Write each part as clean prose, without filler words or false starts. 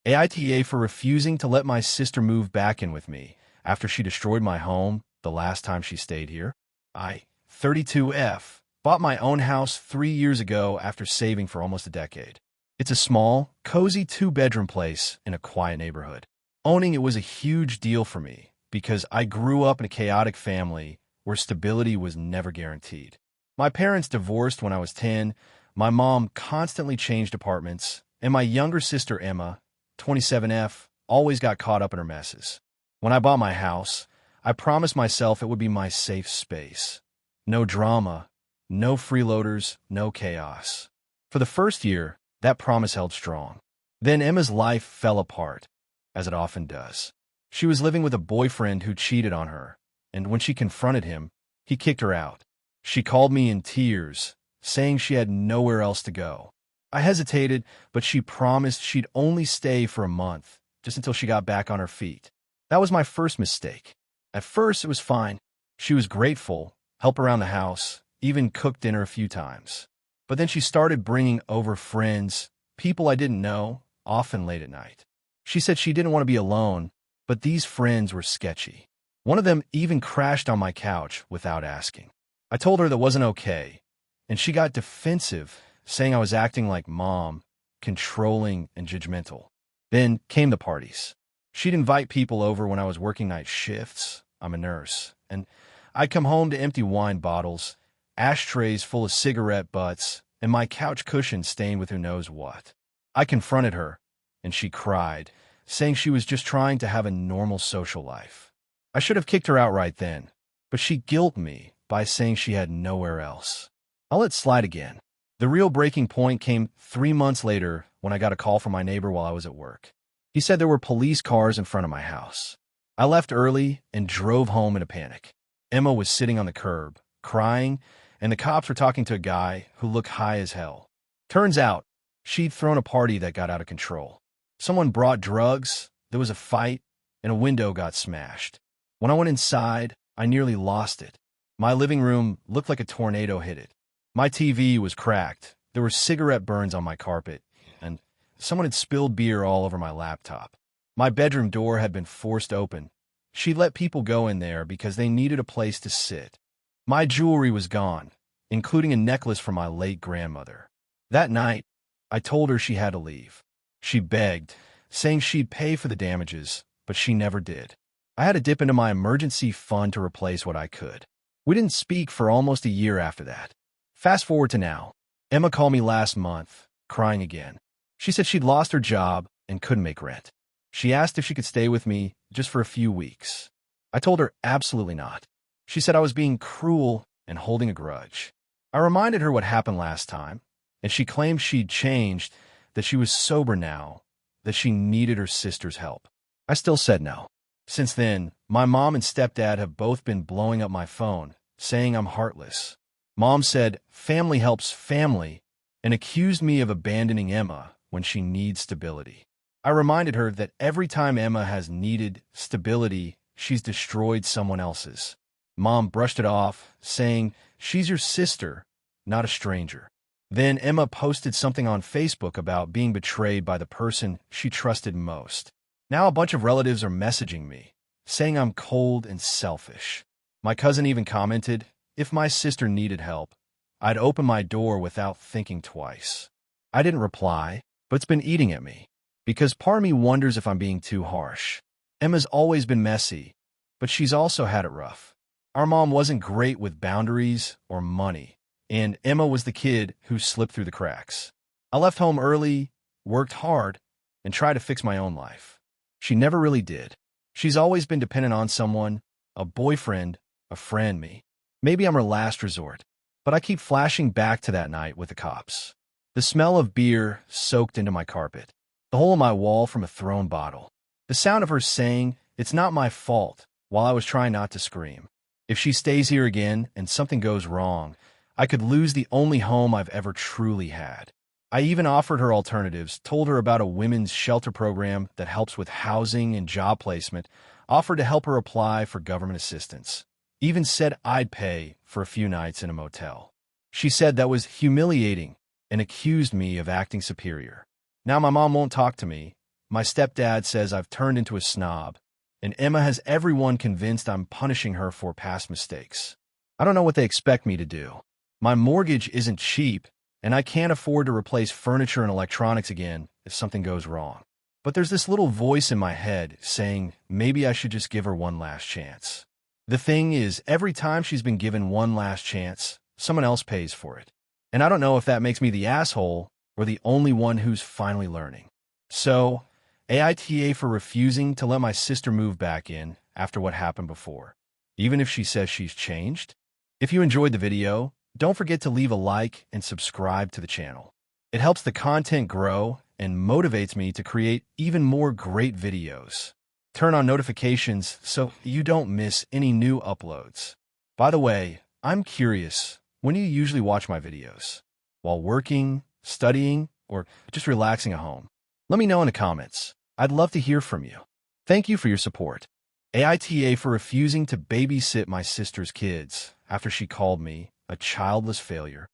AITA for refusing to let my sister move back in with me after she destroyed my home the last time she stayed here. I, 32F, bought my own house 3 years ago after saving for almost a decade. It's a small, cozy 2-bedroom place in a quiet neighborhood. Owning it was a huge deal for me because I grew up in a chaotic family where stability was never guaranteed. My parents divorced when I was 10, my mom constantly changed apartments, and my younger sister Emma, 27F, always got caught up in her messes. When I bought my house, I promised myself it would be my safe space. No drama, no freeloaders, no chaos. For the first year, that promise held strong. Then Emma's life fell apart, as it often does. She was living with a boyfriend who cheated on her, and when she confronted him, he kicked her out. She called me in tears, saying she had nowhere else to go. I hesitated, but she promised she'd only stay for a month, just until she got back on her feet. That was my first mistake. At first, it was fine. She was grateful, helped around the house, even cooked dinner a few times. But then she started bringing over friends, people I didn't know, often late at night. She said she didn't want to be alone, but these friends were sketchy. One of them even crashed on my couch without asking. I told her that wasn't okay, and she got defensive, saying I was acting like mom, controlling and judgmental. Then came the parties. She'd invite people over when I was working night shifts. I'm a nurse, and I'd come home to empty wine bottles, ashtrays full of cigarette butts, and my couch cushion stained with who knows what. I confronted her, and she cried, saying she was just trying to have a normal social life. I should have kicked her out right then, but she guilted me by saying she had nowhere else. I let slide again. The real breaking point came 3 months later when I got a call from my neighbor while I was at work. He said there were police cars in front of my house. I left early and drove home in a panic. Emma was sitting on the curb, crying, and the cops were talking to a guy who looked high as hell. Turns out, she'd thrown a party that got out of control. Someone brought drugs, there was a fight, and a window got smashed. When I went inside, I nearly lost it. My living room looked like a tornado hit it. My TV was cracked, there were cigarette burns on my carpet, and someone had spilled beer all over my laptop. My bedroom door had been forced open. She let people go in there because they needed a place to sit. My jewelry was gone, including a necklace from my late grandmother. That night, I told her she had to leave. She begged, saying she'd pay for the damages, but she never did. I had to dip into my emergency fund to replace what I could. We didn't speak for almost a year after that. Fast forward to now. Emma called me last month, crying again. She said she'd lost her job and couldn't make rent. She asked if she could stay with me just for a few weeks. I told her absolutely not. She said I was being cruel and holding a grudge. I reminded her what happened last time, and she claimed she'd changed, that she was sober now, that she needed her sister's help. I still said no. Since then, my mom and stepdad have both been blowing up my phone, saying I'm heartless. Mom said family helps family and accused me of abandoning Emma when she needs stability. I reminded her that every time Emma has needed stability, she's destroyed someone else's. Mom brushed it off, saying, "She's your sister, not a stranger." Then Emma posted something on Facebook about being betrayed by the person she trusted most. Now a bunch of relatives are messaging me, saying I'm cold and selfish. My cousin even commented, if my sister needed help, I'd open my door without thinking twice. I didn't reply, but it's been eating at me, because part of me wonders if I'm being too harsh. Emma's always been messy, but she's also had it rough. Our mom wasn't great with boundaries or money, and Emma was the kid who slipped through the cracks. I left home early, worked hard, and tried to fix my own life. She never really did. She's always been dependent on someone, a boyfriend, a friend, me. Maybe I'm her last resort, but I keep flashing back to that night with the cops. The smell of beer soaked into my carpet, the hole in my wall from a thrown bottle. The sound of her saying, "It's not my fault," while I was trying not to scream. If she stays here again and something goes wrong, I could lose the only home I've ever truly had. I even offered her alternatives, told her about a women's shelter program that helps with housing and job placement, offered to help her apply for government assistance, even said I'd pay for a few nights in a motel. She said that was humiliating and accused me of acting superior. Now my mom won't talk to me. My stepdad says I've turned into a snob, and Emma has everyone convinced I'm punishing her for past mistakes. I don't know what they expect me to do. My mortgage isn't cheap, and I can't afford to replace furniture and electronics again if something goes wrong. But there's this little voice in my head saying maybe I should just give her one last chance. The thing is, every time she's been given one last chance, someone else pays for it. And I don't know if that makes me the asshole or the only one who's finally learning. So, AITA for refusing to let my sister move back in after what happened before, even if she says she's changed. If you enjoyed the video, don't forget to leave a like and subscribe to the channel. It helps the content grow and motivates me to create even more great videos. Turn on notifications so you don't miss any new uploads. By the way, I'm curious, when do you usually watch my videos? While working, studying, or just relaxing at home? Let me know in the comments. I'd love to hear from you. Thank you for your support. AITA for refusing to babysit my sister's kids after she called me a childless failure.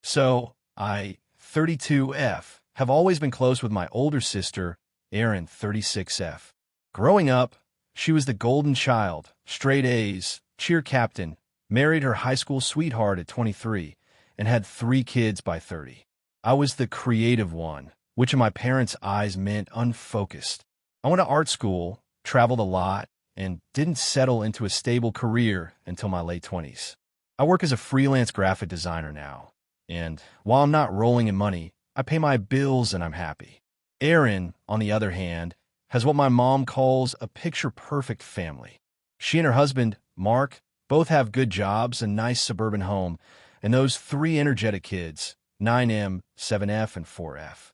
So, I, 32F, have always been close with my older sister, Erin, 36F. Growing up, she was the golden child, straight A's, cheer captain, married her high school sweetheart at 23, and had 3 kids by 30. I was the creative one, which in my parents' eyes meant unfocused. I went to art school, traveled a lot, and didn't settle into a stable career until my late 20s. I work as a freelance graphic designer now, and while I'm not rolling in money, I pay my bills and I'm happy. Erin, on the other hand, has what my mom calls a picture-perfect family. She and her husband, Mark, both have good jobs, a nice suburban home, and those 3 energetic kids, 9M, 7F, and 4F.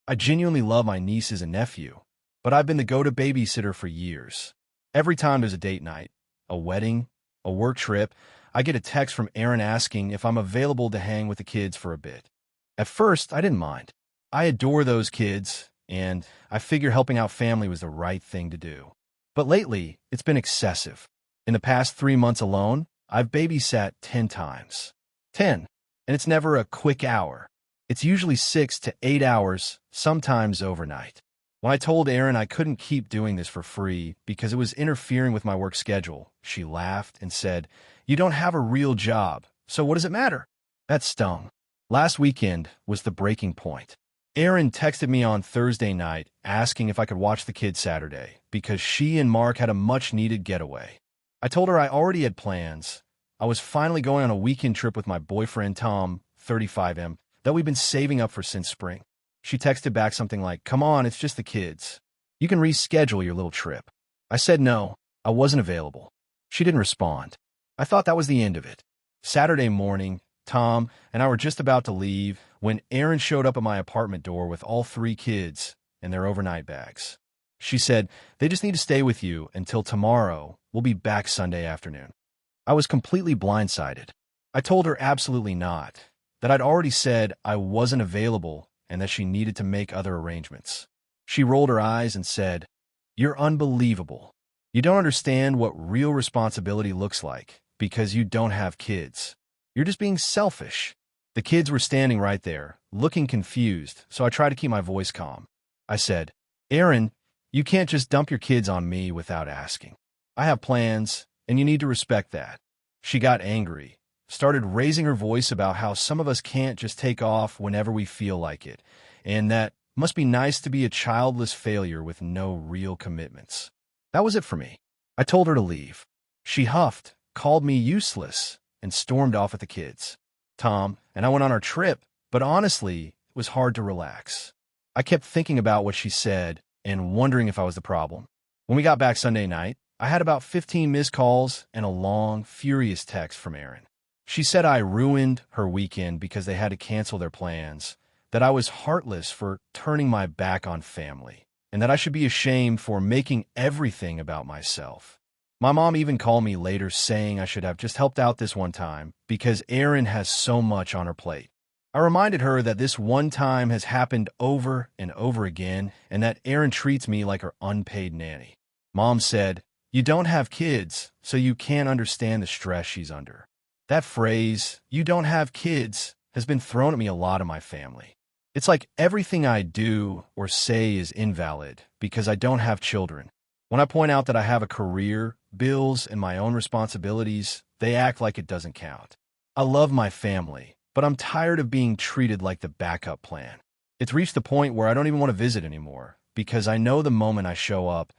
I genuinely love my nieces and nephew, but I've been the go-to babysitter for years. Every time there's a date night, a wedding, a work trip, I get a text from Erin asking if I'm available to hang with the kids for a bit. At first, I didn't mind. I adore those kids, and I figure helping out family was the right thing to do. But lately, it's been excessive. In the past 3 months alone, I've babysat 10 times. 10. And it's never a quick hour. It's usually 6 to 8 hours, sometimes overnight. When I told Erin I couldn't keep doing this for free because it was interfering with my work schedule, she laughed and said, "You don't have a real job, so what does it matter?" That stung. Last weekend was the breaking point. Erin texted me on Thursday night asking if I could watch the kids Saturday because she and Mark had a much-needed getaway. I told her I already had plans. I was finally going on a weekend trip with my boyfriend Tom, 35M, that we've been saving up for since spring. She texted back something like, "Come on, it's just the kids. You can reschedule your little trip." I said no, I wasn't available. She didn't respond. I thought that was the end of it. Saturday morning, Tom and I were just about to leave when Erin showed up at my apartment door with all 3 kids and their overnight bags. She said, "They just need to stay with you until tomorrow. We'll be back Sunday afternoon." I was completely blindsided. I told her absolutely not, that I'd already said I wasn't available and that she needed to make other arrangements. She rolled her eyes and said, "You're unbelievable. You don't understand what real responsibility looks like because you don't have kids. You're just being selfish." The kids were standing right there, looking confused, so I tried to keep my voice calm. I said, "Erin, you can't just dump your kids on me without asking. I have plans, and you need to respect that." She got angry, started raising her voice about how some of us can't just take off whenever we feel like it, and that must be nice to be a childless failure with no real commitments. That was it for me. I told her to leave. She huffed, called me useless, and stormed off with the kids. Tom and I went on our trip, but honestly, it was hard to relax. I kept thinking about what she said and wondering if I was the problem. When we got back Sunday night, I had about 15 missed calls and a long, furious text from Erin. She said I ruined her weekend because they had to cancel their plans, that I was heartless for turning my back on family, and that I should be ashamed for making everything about myself. My mom even called me later saying I should have just helped out this one time because Erin has so much on her plate. I reminded her that this one time has happened over and over again and that Erin treats me like her unpaid nanny. Mom said, "You don't have kids, so you can't understand the stress she's under." That phrase, "you don't have kids," has been thrown at me a lot in my family. It's like everything I do or say is invalid because I don't have children. When I point out that I have a career, bills, and my own responsibilities, they act like it doesn't count. I love my family, but I'm tired of being treated like the backup plan. It's reached the point where I don't even want to visit anymore, because I know the moment I show up,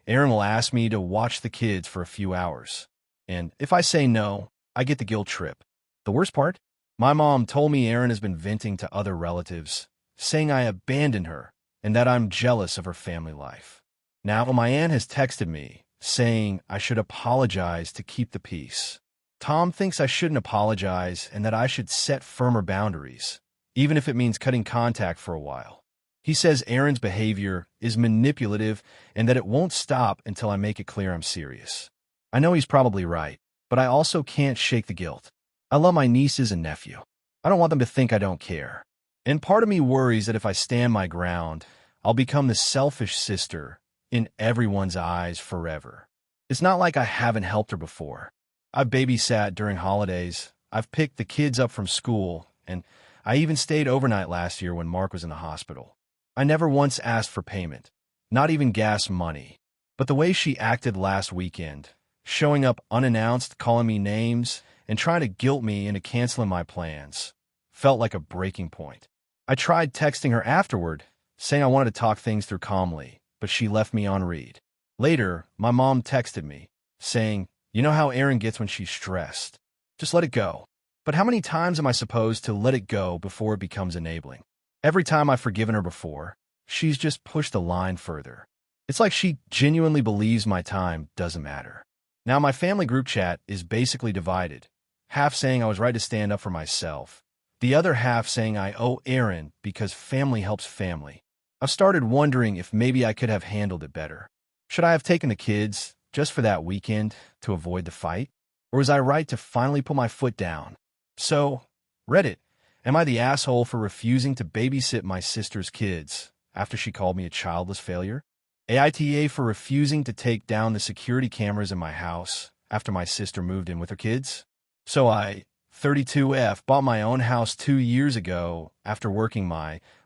Aaron will ask me to watch the kids for a few hours. And if I say no, I get the guilt trip. The worst part? My mom told me Aaron has been venting to other relatives, saying I abandoned her and that I'm jealous of her family life. Now, my aunt has texted me, saying I should apologize to keep the peace. Tom thinks I shouldn't apologize and that I should set firmer boundaries, even if it means cutting contact for a while. He says Aaron's behavior is manipulative and that it won't stop until I make it clear I'm serious. I know he's probably right, but I also can't shake the guilt. I love my nieces and nephew. I don't want them to think I don't care. And part of me worries that if I stand my ground, I'll become the selfish sister in everyone's eyes forever. It's not like I haven't helped her before. I've babysat during holidays, I've picked the kids up from school, and I even stayed overnight last year when Mark was in the hospital. I never once asked for payment, not even gas money. But the way she acted last weekend, showing up unannounced, calling me names, and trying to guilt me into canceling my plans, felt like a breaking point. I tried texting her afterward, saying I wanted to talk things through calmly, but she left me on read. Later, my mom texted me, saying, "You know how Erin gets when she's stressed. Just let it go." But how many times am I supposed to let it go before it becomes enabling? Every time I've forgiven her before, she's just pushed the line further. It's like she genuinely believes my time doesn't matter. Now my family group chat is basically divided, half saying I was right to stand up for myself, the other half saying I owe Erin because family helps family. I've started wondering if maybe I could have handled it better. Should I have taken the kids just for that weekend to avoid the fight? Or was I right to finally put my foot down? So, Reddit, am I the asshole for refusing to babysit my sister's kids after she called me a childless failure? AITA for refusing to take down the security cameras in my house after my sister moved in with her kids? So I, 32F, bought my own house 2 years ago after working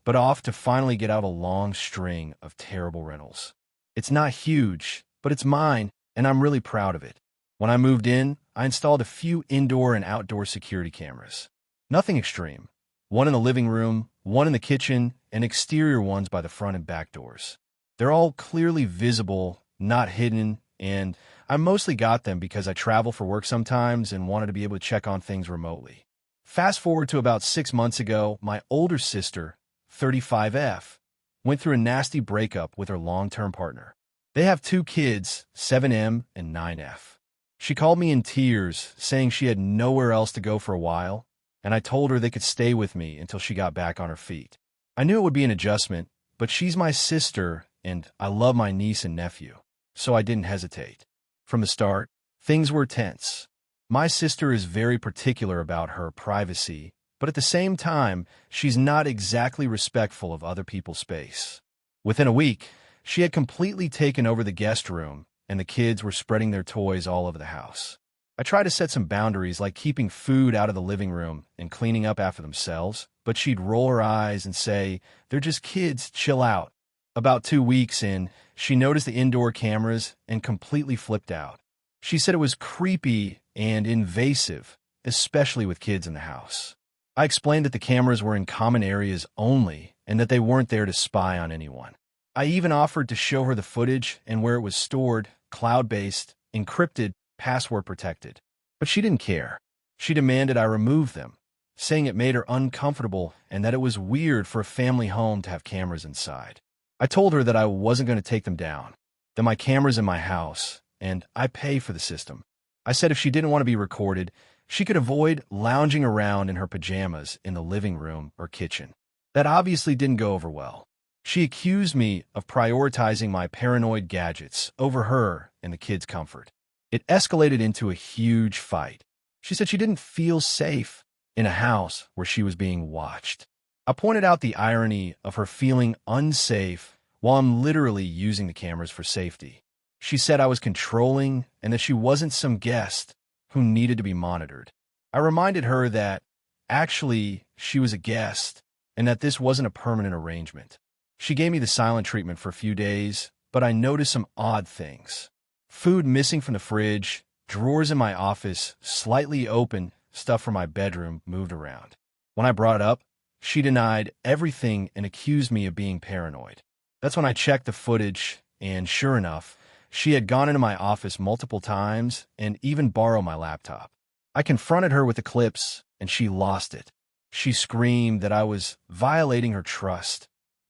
but off to finally get out a long string of terrible rentals. It's not huge, but it's mine, and I'm really proud of it. When I moved in, I installed a few indoor and outdoor security cameras. Nothing extreme. One in the living room, one in the kitchen, and exterior ones by the front and back doors. They're all clearly visible, not hidden, and I mostly got them because I travel for work sometimes and wanted to be able to check on things remotely. Fast forward to about 6 months ago, my older sister, 35F, went through a nasty breakup with her long-term partner. They have 2 kids, 7M and 9F. She called me in tears, saying she had nowhere else to go for a while, and I told her they could stay with me until she got back on her feet. I knew it would be an adjustment, but she's my sister, and I love my niece and nephew, so I didn't hesitate. From the start, things were tense. My sister is very particular about her privacy, but at the same time, she's not exactly respectful of other people's space. Within a week, she had completely taken over the guest room, and the kids were spreading their toys all over the house. I tried to set some boundaries, like keeping food out of the living room and cleaning up after themselves, but she'd roll her eyes and say, "They're just kids, chill out." About 2 weeks in, she noticed the indoor cameras and completely flipped out. She said it was creepy and invasive, especially with kids in the house. I explained that the cameras were in common areas only and that they weren't there to spy on anyone. I even offered to show her the footage and where it was stored, cloud-based, encrypted, password-protected. But she didn't care. She demanded I remove them, saying it made her uncomfortable and that it was weird for a family home to have cameras inside. I told her that I wasn't going to take them down, that my camera's in my house, and I pay for the system. I said if she didn't want to be recorded, she could avoid lounging around in her pajamas in the living room or kitchen. That obviously didn't go over well. She accused me of prioritizing my paranoid gadgets over her and the kids' comfort. It escalated into a huge fight. She said she didn't feel safe in a house where she was being watched. I pointed out the irony of her feeling unsafe while I'm literally using the cameras for safety. She said I was controlling and that she wasn't some guest who needed to be monitored. I reminded her that, actually, she was a guest and that this wasn't a permanent arrangement. She gave me the silent treatment for a few days, but I noticed some odd things. Food missing from the fridge, drawers in my office slightly open, stuff from my bedroom moved around. When I brought it up, she denied everything and accused me of being paranoid. That's when I checked the footage, and sure enough, she had gone into my office multiple times and even borrowed my laptop. I confronted her with the clips, and she lost it. She screamed that I was violating her trust,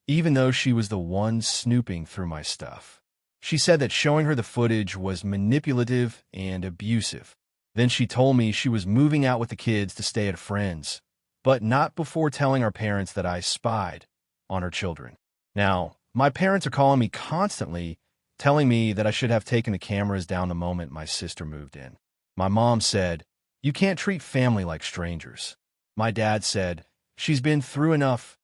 even though she was the one snooping through my stuff. She said that showing her the footage was manipulative and abusive. Then she told me she was moving out with the kids to stay at a friend's, but not before telling our parents that I spied on her children. Now, my parents are calling me constantly, telling me that I should have taken the cameras down the moment my sister moved in. My mom said, "You can't treat family like strangers." My dad said, "She's been through enough.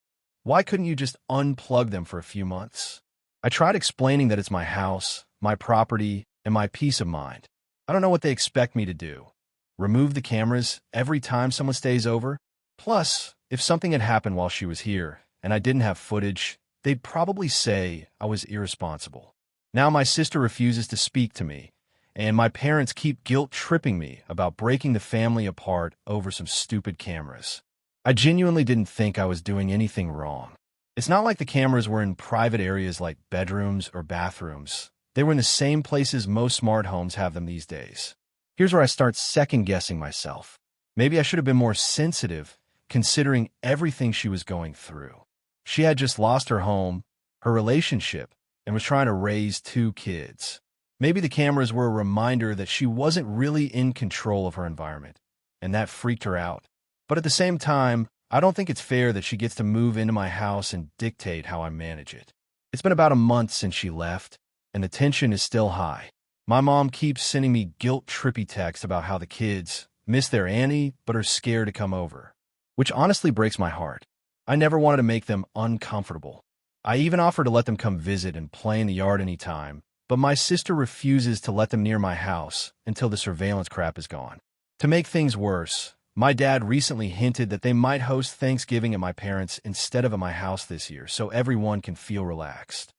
Why couldn't you just unplug them for a few months?" I tried explaining that it's my house, my property, and my peace of mind. I don't know what they expect me to do. Remove the cameras every time someone stays over? Plus, if something had happened while she was here and I didn't have footage, they'd probably say I was irresponsible. Now my sister refuses to speak to me, and my parents keep guilt-tripping me about breaking the family apart over some stupid cameras. I genuinely didn't think I was doing anything wrong. It's not like the cameras were in private areas like bedrooms or bathrooms. They were in the same places most smart homes have them these days. Here's where I start second-guessing myself. Maybe I should have been more sensitive, considering everything she was going through. She had just lost her home, her relationship, and was trying to raise 2 kids. Maybe the cameras were a reminder that she wasn't really in control of her environment, and that freaked her out. But at the same time, I don't think it's fair that she gets to move into my house and dictate how I manage it. It's been about a month since she left, and the tension is still high. My mom keeps sending me guilt-trippy texts about how the kids miss their auntie but are scared to come over, which honestly breaks my heart. I never wanted to make them uncomfortable. I even offered to let them come visit and play in the yard anytime, but my sister refuses to let them near my house until the surveillance crap is gone. To make things worse, my dad recently hinted that they might host Thanksgiving at my parents' instead of at my house this year, so everyone can feel relaxed.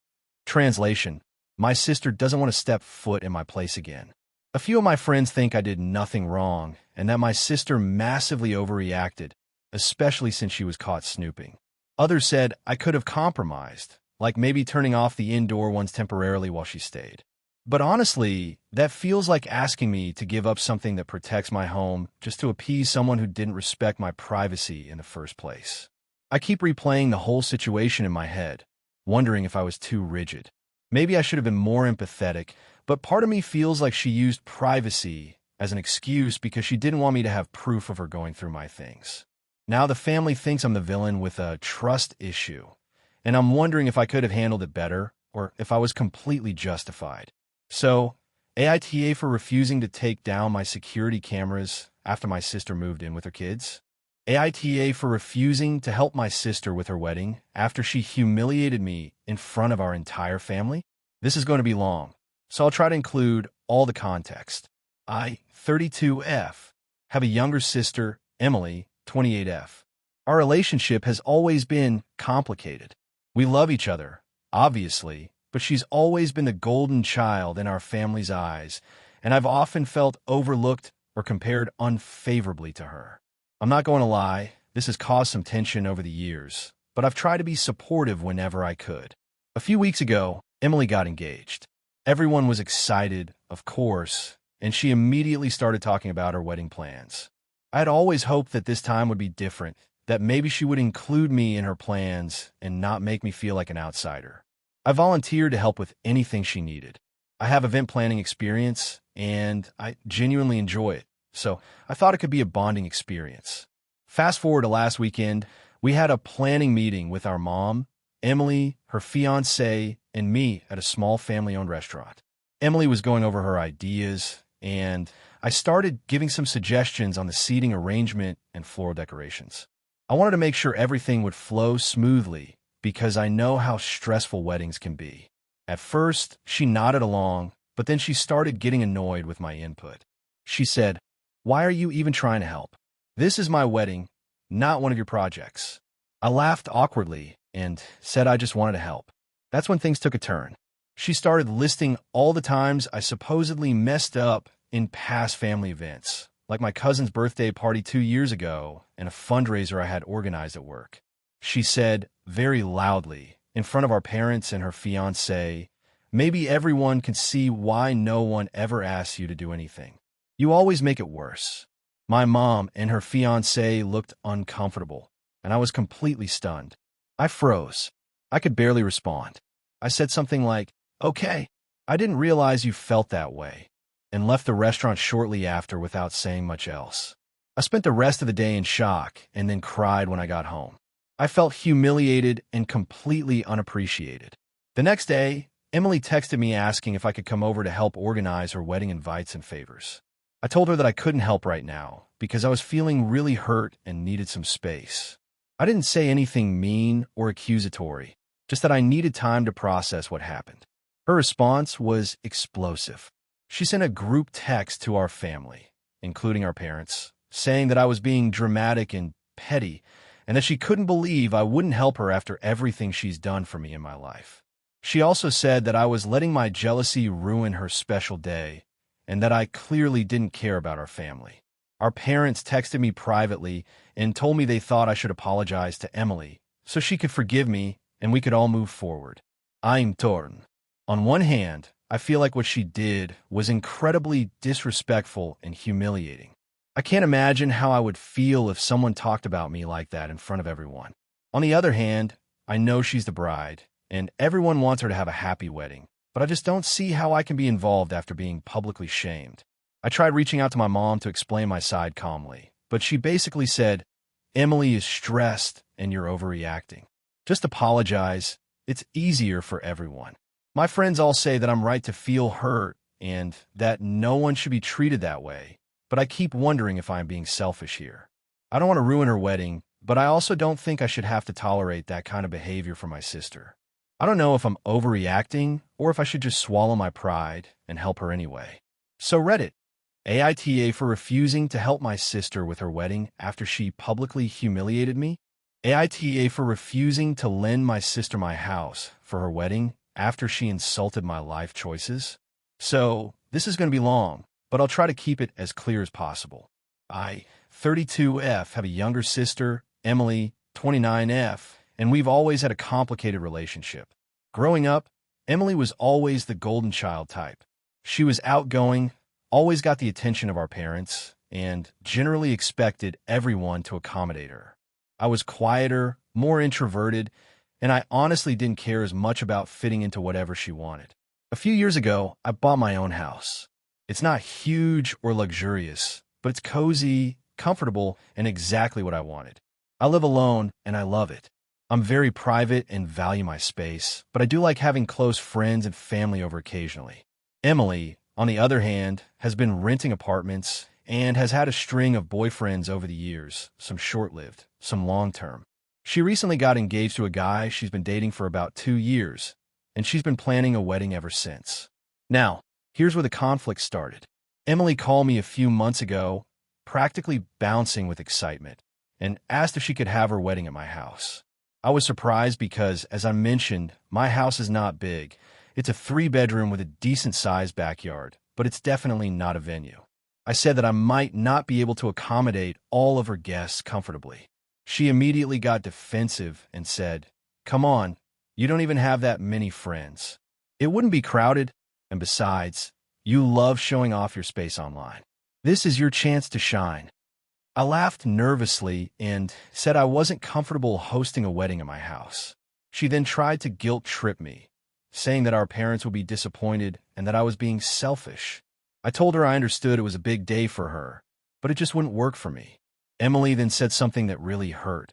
Translation: my sister doesn't want to step foot in my place again. A few of my friends think I did nothing wrong and that my sister massively overreacted, especially since she was caught snooping. Others said I could have compromised, like maybe turning off the indoor ones temporarily while she stayed. But honestly, that feels like asking me to give up something that protects my home just to appease someone who didn't respect my privacy in the first place. I keep replaying the whole situation in my head, wondering if I was too rigid. Maybe I should have been more empathetic, but part of me feels like she used privacy as an excuse because she didn't want me to have proof of her going through my things. Now the family thinks I'm the villain with a trust issue, and I'm wondering if I could have handled it better or if I was completely justified. So, AITA for refusing to take down my security cameras after my sister moved in with her kids. AITA for refusing to help my sister with her wedding after she humiliated me in front of our entire family. This is going to be long, so I'll try to include all the context. I, 32F, have a younger sister, Emily, 28F. Our relationship has always been complicated. We love each other, obviously, but she's always been the golden child in our family's eyes, and I've often felt overlooked or compared unfavorably to her. I'm not going to lie, this has caused some tension over the years, but I've tried to be supportive whenever I could. A few weeks ago, Emily got engaged. Everyone was excited, of course, and she immediately started talking about her wedding plans. I had always hoped that this time would be different, that maybe she would include me in her plans and not make me feel like an outsider. I volunteered to help with anything she needed. I have event planning experience, and I genuinely enjoy it, so I thought it could be a bonding experience. Fast forward to last weekend, we had a planning meeting with our mom, Emily, her fiancé, and me at a small family-owned restaurant. Emily was going over her ideas, and I started giving some suggestions on the seating arrangement and floral decorations. I wanted to make sure everything would flow smoothly because I know how stressful weddings can be. At first, she nodded along, but then she started getting annoyed with my input. She said, "Why are you even trying to help? This is my wedding, not one of your projects." I laughed awkwardly, and said I just wanted to help. That's when things took a turn. She started listing all the times I supposedly messed up in past family events, like my cousin's birthday party 2 years ago and a fundraiser I had organized at work. She said, very loudly, in front of our parents and her fiancé, maybe everyone can see why no one ever asks you to do anything. You always make it worse. My mom and her fiancé looked uncomfortable, and I was completely stunned. I froze. I could barely respond. I said something like, "Okay, I didn't realize you felt that way," and left the restaurant shortly after without saying much else. I spent the rest of the day in shock and then cried when I got home. I felt humiliated and completely unappreciated. The next day, Emily texted me asking if I could come over to help organize her wedding invites and favors. I told her that I couldn't help right now because I was feeling really hurt and needed some space. I didn't say anything mean or accusatory, just that I needed time to process what happened. Her response was explosive. She sent a group text to our family, including our parents, saying that I was being dramatic and petty, and that she couldn't believe I wouldn't help her after everything she's done for me in my life. She also said that I was letting my jealousy ruin her special day, and that I clearly didn't care about our family. Our parents texted me privately and told me they thought I should apologize to Emily so she could forgive me and we could all move forward. I'm torn. On one hand, I feel like what she did was incredibly disrespectful and humiliating. I can't imagine how I would feel if someone talked about me like that in front of everyone. On the other hand, I know she's the bride, and everyone wants her to have a happy wedding, but I just don't see how I can be involved after being publicly shamed. I tried reaching out to my mom to explain my side calmly, but she basically said, "Emily is stressed and you're overreacting. Just apologize. It's easier for everyone." My friends all say that I'm right to feel hurt and that no one should be treated that way, but I keep wondering if I'm being selfish here. I don't want to ruin her wedding, but I also don't think I should have to tolerate that kind of behavior from my sister. I don't know if I'm overreacting or if I should just swallow my pride and help her anyway. So Reddit, AITA for refusing to help my sister with her wedding after she publicly humiliated me. AITA for refusing to lend my sister my house for her wedding after she insulted my life choices. So this is going to be long, but I'll try to keep it as clear as possible. I, 32F, have a younger sister, Emily, 29F, and we've always had a complicated relationship. Growing up, Emily was always the golden child type. She was outgoing, always got the attention of our parents, and generally expected everyone to accommodate her. I was quieter, more introverted, and I honestly didn't care as much about fitting into whatever she wanted. A few years ago, I bought my own house. It's not huge or luxurious, but it's cozy, comfortable, and exactly what I wanted. I live alone, and I love it. I'm very private and value my space, but I do like having close friends and family over occasionally. Emily, on the other hand, has been renting apartments and has had a string of boyfriends over the years, some short-lived, some long-term. She recently got engaged to a guy she's been dating for about 2 years, and she's been planning a wedding ever since. Now, here's where the conflict started. Emily called me a few months ago, practically bouncing with excitement, and asked if she could have her wedding at my house. I was surprised because, as I mentioned, my house is not big. It's a 3-bedroom with a decent-sized backyard, but it's definitely not a venue. I said that I might not be able to accommodate all of her guests comfortably. She immediately got defensive and said, "Come on, you don't even have that many friends. It wouldn't be crowded, and besides, you love showing off your space online. This is your chance to shine." I laughed nervously and said I wasn't comfortable hosting a wedding at my house. She then tried to guilt-trip me, saying that our parents would be disappointed and that I was being selfish. I told her I understood it was a big day for her, but it just wouldn't work for me. Emily then said something that really hurt.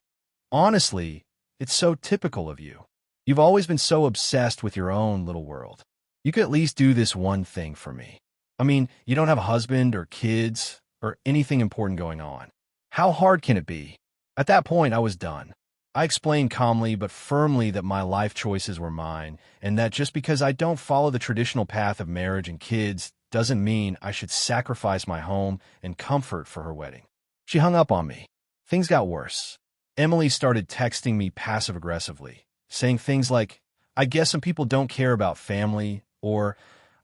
"Honestly, it's so typical of you. You've always been so obsessed with your own little world. You could at least do this one thing for me. I mean, you don't have a husband or kids or anything important going on. How hard can it be?" At that point, I was done. I explained calmly but firmly that my life choices were mine, and that just because I don't follow the traditional path of marriage and kids doesn't mean I should sacrifice my home and comfort for her wedding. She hung up on me. Things got worse. Emily started texting me passive-aggressively, saying things like, "I guess some people don't care about family," or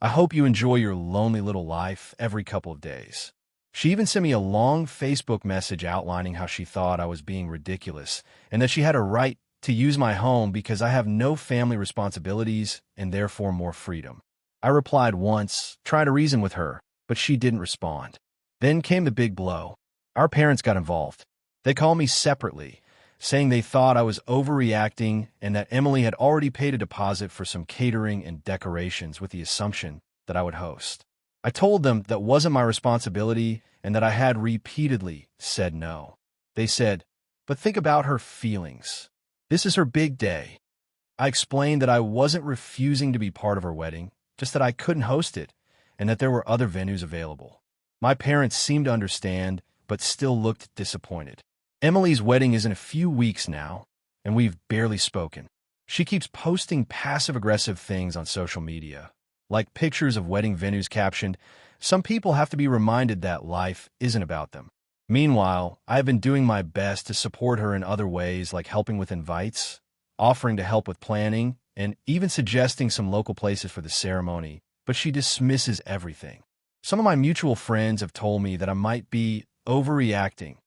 "I hope you enjoy your lonely little life," every couple of days. She even sent me a long Facebook message outlining how she thought I was being ridiculous and that she had a right to use my home because I have no family responsibilities and therefore more freedom. I replied once, trying to reason with her, but she didn't respond. Then came the big blow. Our parents got involved. They called me separately, saying they thought I was overreacting and that Emily had already paid a deposit for some catering and decorations with the assumption that I would host. I told them that wasn't my responsibility and that I had repeatedly said no. They said, "But think about her feelings. This is her big day." I explained that I wasn't refusing to be part of her wedding, just that I couldn't host it and that there were other venues available. My parents seemed to understand, but still looked disappointed. Emily's wedding is in a few weeks now, and we've barely spoken. She keeps posting passive-aggressive things on social media, like pictures of wedding venues captioned, "Some people have to be reminded that life isn't about them." Meanwhile, I have been doing my best to support her in other ways like helping with invites, offering to help with planning, and even suggesting some local places for the ceremony, but she dismisses everything. Some of my mutual friends have told me that I might be overreacting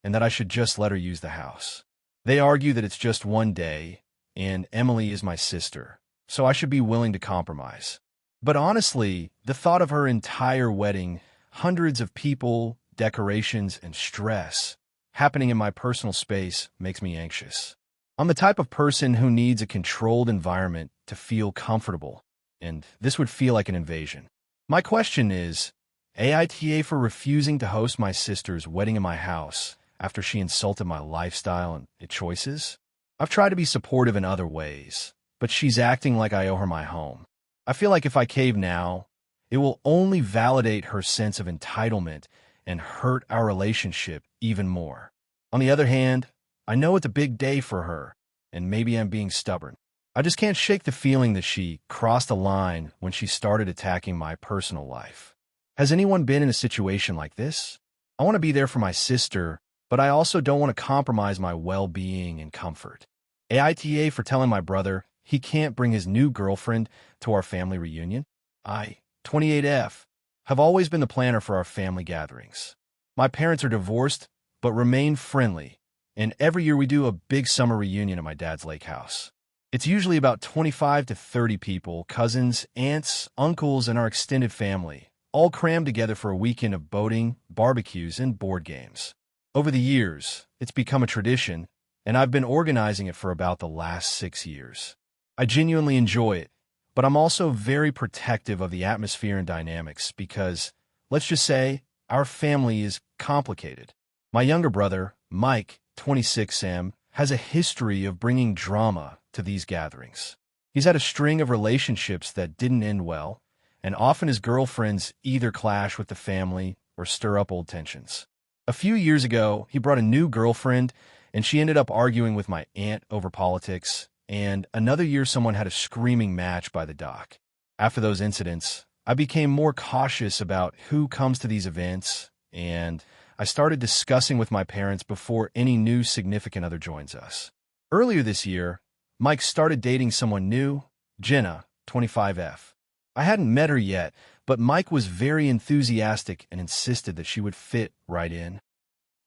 and that I should just let her use the house. They argue that it's just one day, and Emily is my sister, so I should be willing to compromise. But honestly, the thought of her entire wedding, hundreds of people, decorations, and stress happening in my personal space makes me anxious. I'm the type of person who needs a controlled environment to feel comfortable, and this would feel like an invasion. My question is, AITA for refusing to host my sister's wedding in my house after she insulted my lifestyle and its choices? I've tried to be supportive in other ways, but she's acting like I owe her my home. I feel like if I cave now, it will only validate her sense of entitlement and hurt our relationship even more. On the other hand, I know it's a big day for her, and maybe I'm being stubborn. I just can't shake the feeling that she crossed a line when she started attacking my personal life. Has anyone been in a situation like this? I want to be there for my sister, but I also don't want to compromise my well-being and comfort. AITA for telling my brother he can't bring his new girlfriend to our family reunion. I, 28F, have always been the planner for our family gatherings. My parents are divorced, but remain friendly, and every year we do a big summer reunion at my dad's lake house. It's usually about 25 to 30 people, cousins, aunts, uncles, and our extended family, all crammed together for a weekend of boating, barbecues, and board games. Over the years, it's become a tradition, and I've been organizing it for about the last 6 years. I genuinely enjoy it, but I'm also very protective of the atmosphere and dynamics because, let's just say, our family is complicated. My younger brother, Mike, 26M, has a history of bringing drama to these gatherings. He's had a string of relationships that didn't end well, and often his girlfriends either clash with the family or stir up old tensions. A few years ago, he brought a new girlfriend, and she ended up arguing with my aunt over politics, and another year someone had a screaming match by the dock. After those incidents, I became more cautious about who comes to these events, and I started discussing with my parents before any new significant other joins us. Earlier this year, Mike started dating someone new, Jenna, 25F. I hadn't met her yet, but Mike was very enthusiastic and insisted that she would fit right in.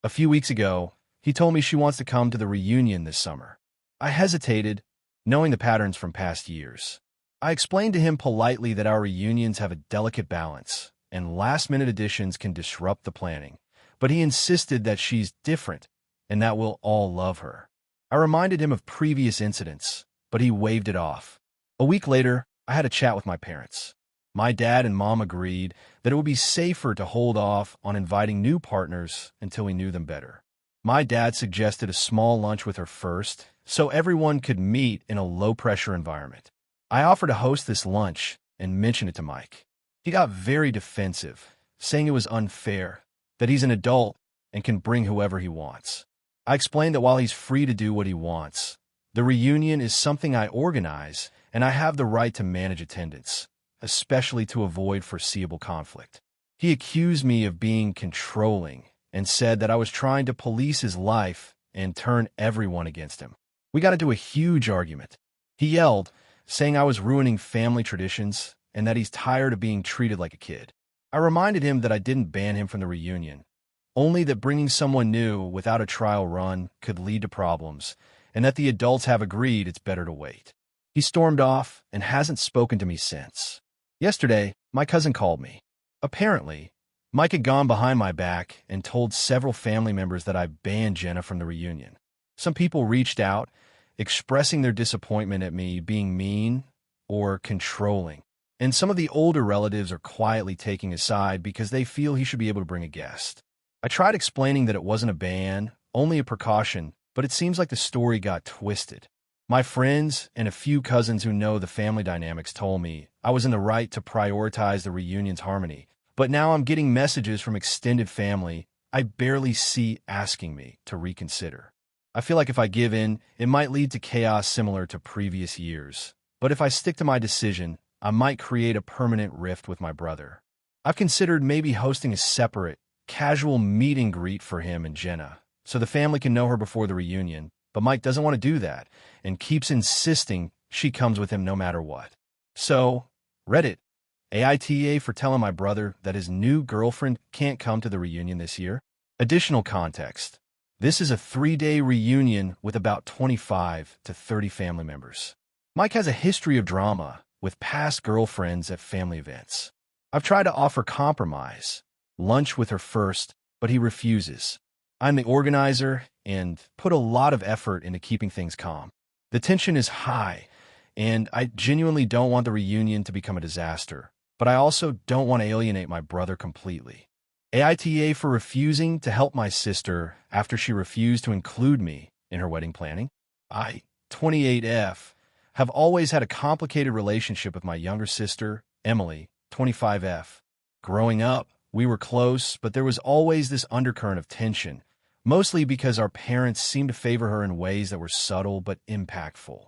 A few weeks ago, he told me she wants to come to the reunion this summer. I hesitated, knowing the patterns from past years. I explained to him politely that our reunions have a delicate balance, and last-minute additions can disrupt the planning, but he insisted that she's different and that we'll all love her. I reminded him of previous incidents, but he waved it off. A week later, I had a chat with my parents. My dad and mom agreed that it would be safer to hold off on inviting new partners until we knew them better. My dad suggested a small lunch with her first, so everyone could meet in a low-pressure environment. I offered to host this lunch and mention it to Mike. He got very defensive, saying it was unfair, that he's an adult and can bring whoever he wants. I explained that while he's free to do what he wants, the reunion is something I organize, and I have the right to manage attendance, especially to avoid foreseeable conflict. He accused me of being controlling and said that I was trying to police his life and turn everyone against him. We got into a huge argument. He yelled, saying I was ruining family traditions and that he's tired of being treated like a kid. I reminded him that I didn't ban him from the reunion, only that bringing someone new without a trial run could lead to problems, and that the adults have agreed it's better to wait. He stormed off and hasn't spoken to me since. Yesterday, my cousin called me. Apparently, Mike had gone behind my back and told several family members that I banned Jenna from the reunion. Some people reached out, expressing their disappointment at me being mean or controlling, and some of the older relatives are quietly taking his side because they feel he should be able to bring a guest. I tried explaining that it wasn't a ban, only a precaution, but it seems like the story got twisted. My friends and a few cousins who know the family dynamics told me I was in the right to prioritize the reunion's harmony, but now I'm getting messages from extended family I barely see asking me to reconsider. I feel like if I give in, it might lead to chaos similar to previous years. But if I stick to my decision, I might create a permanent rift with my brother. I've considered maybe hosting a separate, casual meet and greet for him and Jenna, so the family can know her before the reunion, but Mike doesn't want to do that and keeps insisting she comes with him no matter what. So, Reddit, AITA for telling my brother that his new girlfriend can't come to the reunion this year. Additional context. This is a 3-day reunion with about 25 to 30 family members. Mike has a history of drama with past girlfriends at family events. I've tried to offer compromise, lunch with her first, but he refuses. I'm the organizer and put a lot of effort into keeping things calm. The tension is high, and I genuinely don't want the reunion to become a disaster, but I also don't want to alienate my brother completely. AITA for refusing to help my sister after she refused to include me in her wedding planning. I, 28F, have always had a complicated relationship with my younger sister, Emily, 25F. Growing up, we were close, but there was always this undercurrent of tension, mostly because our parents seemed to favor her in ways that were subtle but impactful.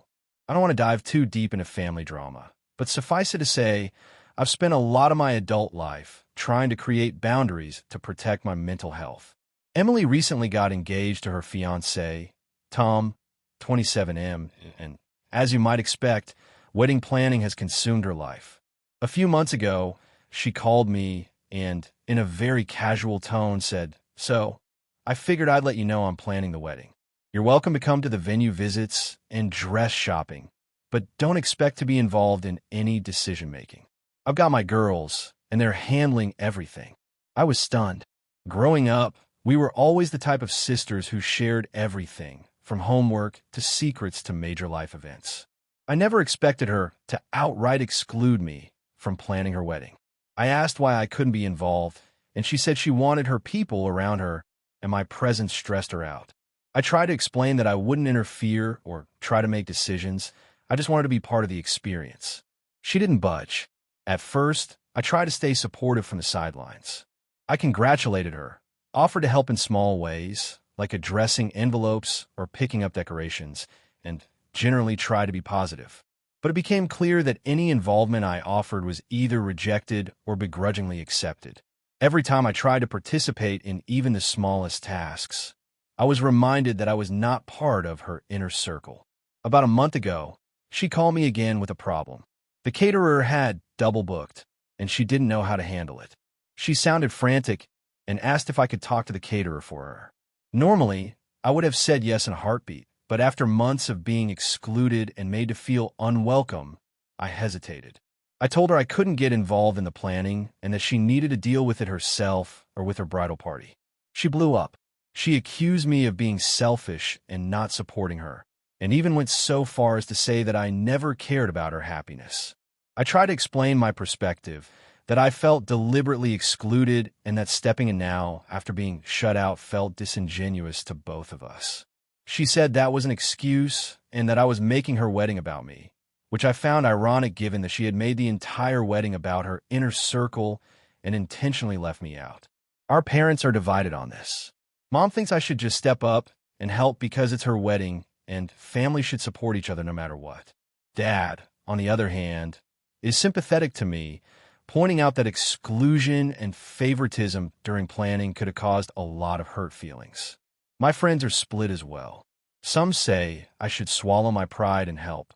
I don't want to dive too deep into family drama, but suffice it to say, I've spent a lot of my adult life trying to create boundaries to protect my mental health. Emily recently got engaged to her fiancé, Tom, 27M, and as you might expect, wedding planning has consumed her life. A few months ago, she called me and, in a very casual tone, said, "So, I figured I'd let you know I'm planning the wedding. You're welcome to come to the venue visits and dress shopping, but don't expect to be involved in any decision-making. I've got my girls, and they're handling everything." I was stunned. Growing up, we were always the type of sisters who shared everything, from homework to secrets to major life events. I never expected her to outright exclude me from planning her wedding. I asked why I couldn't be involved, and she said she wanted her people around her, and my presence stressed her out. I tried to explain that I wouldn't interfere or try to make decisions. I just wanted to be part of the experience. She didn't budge. At first, I tried to stay supportive from the sidelines. I congratulated her, offered to help in small ways, like addressing envelopes or picking up decorations, and generally tried to be positive. But it became clear that any involvement I offered was either rejected or begrudgingly accepted. Every time I tried to participate in even the smallest tasks, I was reminded that I was not part of her inner circle. About a month ago, she called me again with a problem. The caterer had double booked, and she didn't know how to handle it. She sounded frantic and asked if I could talk to the caterer for her. Normally, I would have said yes in a heartbeat, but after months of being excluded and made to feel unwelcome, I hesitated. I told her I couldn't get involved in the planning and that she needed to deal with it herself or with her bridal party. She blew up. She accused me of being selfish and not supporting her, and even went so far as to say that I never cared about her happiness. I tried to explain my perspective, that I felt deliberately excluded and that stepping in now, after being shut out, felt disingenuous to both of us. She said that was an excuse and that I was making her wedding about me, which I found ironic given that she had made the entire wedding about her inner circle and intentionally left me out. Our parents are divided on this. Mom thinks I should just step up and help because it's her wedding and family should support each other no matter what. Dad, on the other hand, is sympathetic to me, pointing out that exclusion and favoritism during planning could have caused a lot of hurt feelings. My friends are split as well. Some say I should swallow my pride and help.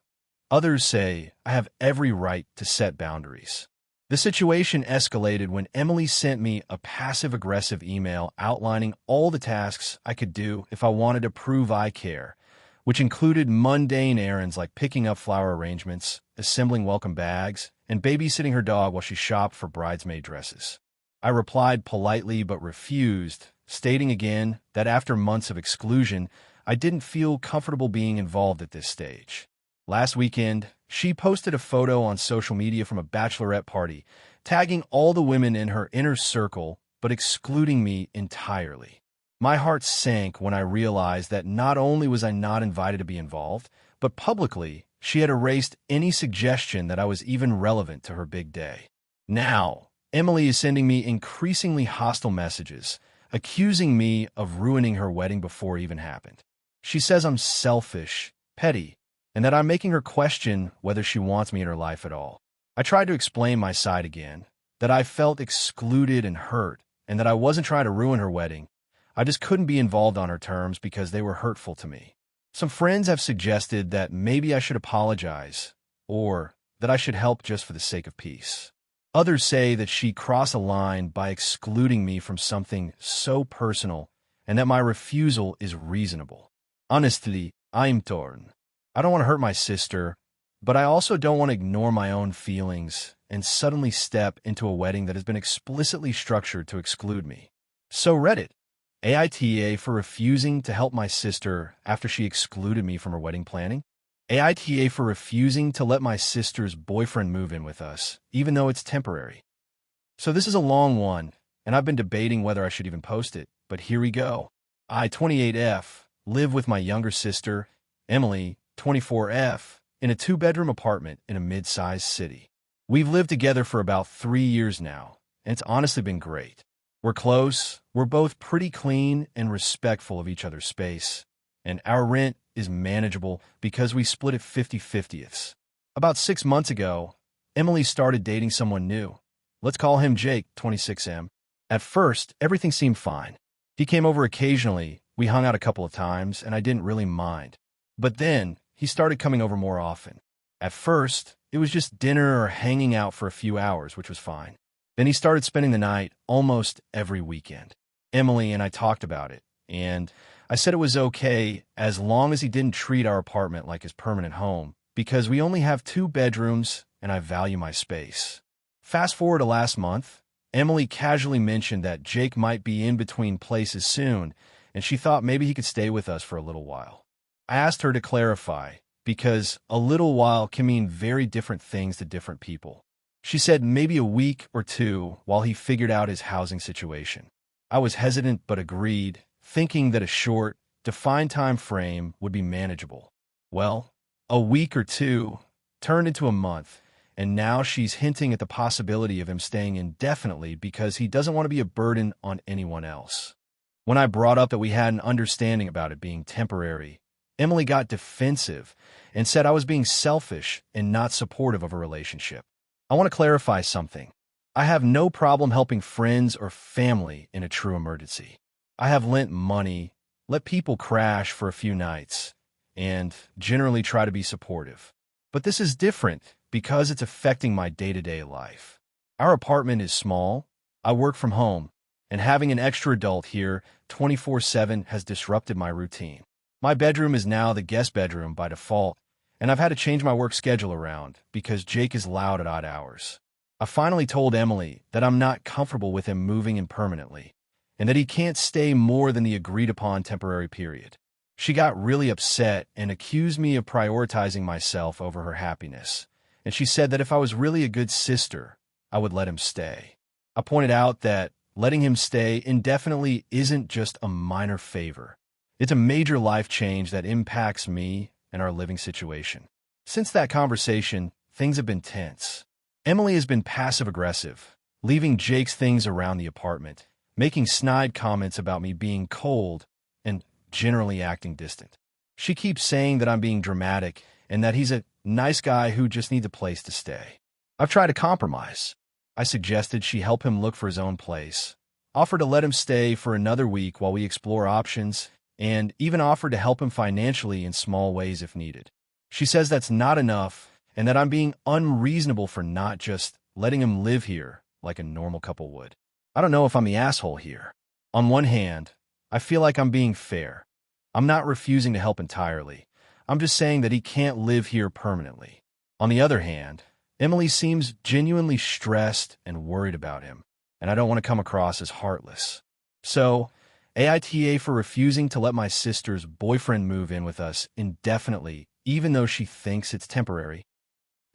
Others say I have every right to set boundaries. The situation escalated when Emily sent me a passive-aggressive email outlining all the tasks I could do if I wanted to prove I care, which included mundane errands like picking up flower arrangements, assembling welcome bags, and babysitting her dog while she shopped for bridesmaid dresses. I replied politely but refused, stating again that after months of exclusion, I didn't feel comfortable being involved at this stage. Last weekend, she posted a photo on social media from a bachelorette party, tagging all the women in her inner circle but excluding me entirely. My heart sank when I realized that not only was I not invited to be involved, but publicly, she had erased any suggestion that I was even relevant to her big day. Now, Emily is sending me increasingly hostile messages, accusing me of ruining her wedding before it even happened. She says I'm selfish, petty, and that I'm making her question whether she wants me in her life at all. I tried to explain my side again, that I felt excluded and hurt, and that I wasn't trying to ruin her wedding. I just couldn't be involved on her terms because they were hurtful to me. Some friends have suggested that maybe I should apologize, or that I should help just for the sake of peace. Others say that she crossed a line by excluding me from something so personal, and that my refusal is reasonable. Honestly, I'm torn. I don't want to hurt my sister, but I also don't want to ignore my own feelings and suddenly step into a wedding that has been explicitly structured to exclude me. So Reddit, AITA for refusing to help my sister after she excluded me from her wedding planning. AITA for refusing to let my sister's boyfriend move in with us, even though it's temporary. So this is a long one, and I've been debating whether I should even post it, but here we go. I, 28F, live with my younger sister, Emily, 24F, in a 2-bedroom apartment in a mid-sized city. We've lived together for about 3 years now, and it's honestly been great. We're close, we're both pretty clean and respectful of each other's space, and our rent is manageable because we split it 50-50ths. About 6 months ago, Emily started dating someone new. Let's call him Jake, 26M. At first, everything seemed fine. He came over occasionally, we hung out a couple of times, and I didn't really mind. But then, he started coming over more often. At first, it was just dinner or hanging out for a few hours, which was fine. Then he started spending the night almost every weekend. Emily and I talked about it, and I said it was okay as long as he didn't treat our apartment like his permanent home, because we only have 2 bedrooms and I value my space. Fast forward to last month, Emily casually mentioned that Jake might be in between places soon, and she thought maybe he could stay with us for a little while. I asked her to clarify, because a little while can mean very different things to different people. She said maybe a week or 2 while he figured out his housing situation. I was hesitant but agreed, thinking that a short, defined time frame would be manageable. Well, a week or 2 turned into a month, and now she's hinting at the possibility of him staying indefinitely because he doesn't want to be a burden on anyone else. When I brought up that we had an understanding about it being temporary, Emily got defensive and said I was being selfish and not supportive of a relationship. I want to clarify something. I have no problem helping friends or family in a true emergency. I have lent money, let people crash for a few nights, and generally try to be supportive. But this is different because it's affecting my day-to-day life. Our apartment is small, I work from home, and having an extra adult here 24/7 has disrupted my routine. My bedroom is now the guest bedroom by default, and I've had to change my work schedule around because Jake is loud at odd hours. I finally told Emily that I'm not comfortable with him moving in permanently, and that he can't stay more than the agreed-upon temporary period. She got really upset and accused me of prioritizing myself over her happiness, and she said that if I was really a good sister, I would let him stay. I pointed out that letting him stay indefinitely isn't just a minor favor. It's a major life change that impacts me and our living situation. Since that conversation, things have been tense. Emily has been passive-aggressive, leaving Jake's things around the apartment, making snide comments about me being cold, and generally acting distant. She keeps saying that I'm being dramatic and that he's a nice guy who just needs a place to stay. I've tried to compromise. I suggested she help him look for his own place, offered to let him stay for another week while we explore options, and even offered to help him financially in small ways if needed. She says that's not enough and that I'm being unreasonable for not just letting him live here like a normal couple would. I don't know if I'm the asshole here. On one hand, I feel like I'm being fair. I'm not refusing to help entirely. I'm just saying that he can't live here permanently. On the other hand, Emily seems genuinely stressed and worried about him, and I don't want to come across as heartless. So, AITA for refusing to let my sister's boyfriend move in with us indefinitely, even though she thinks it's temporary.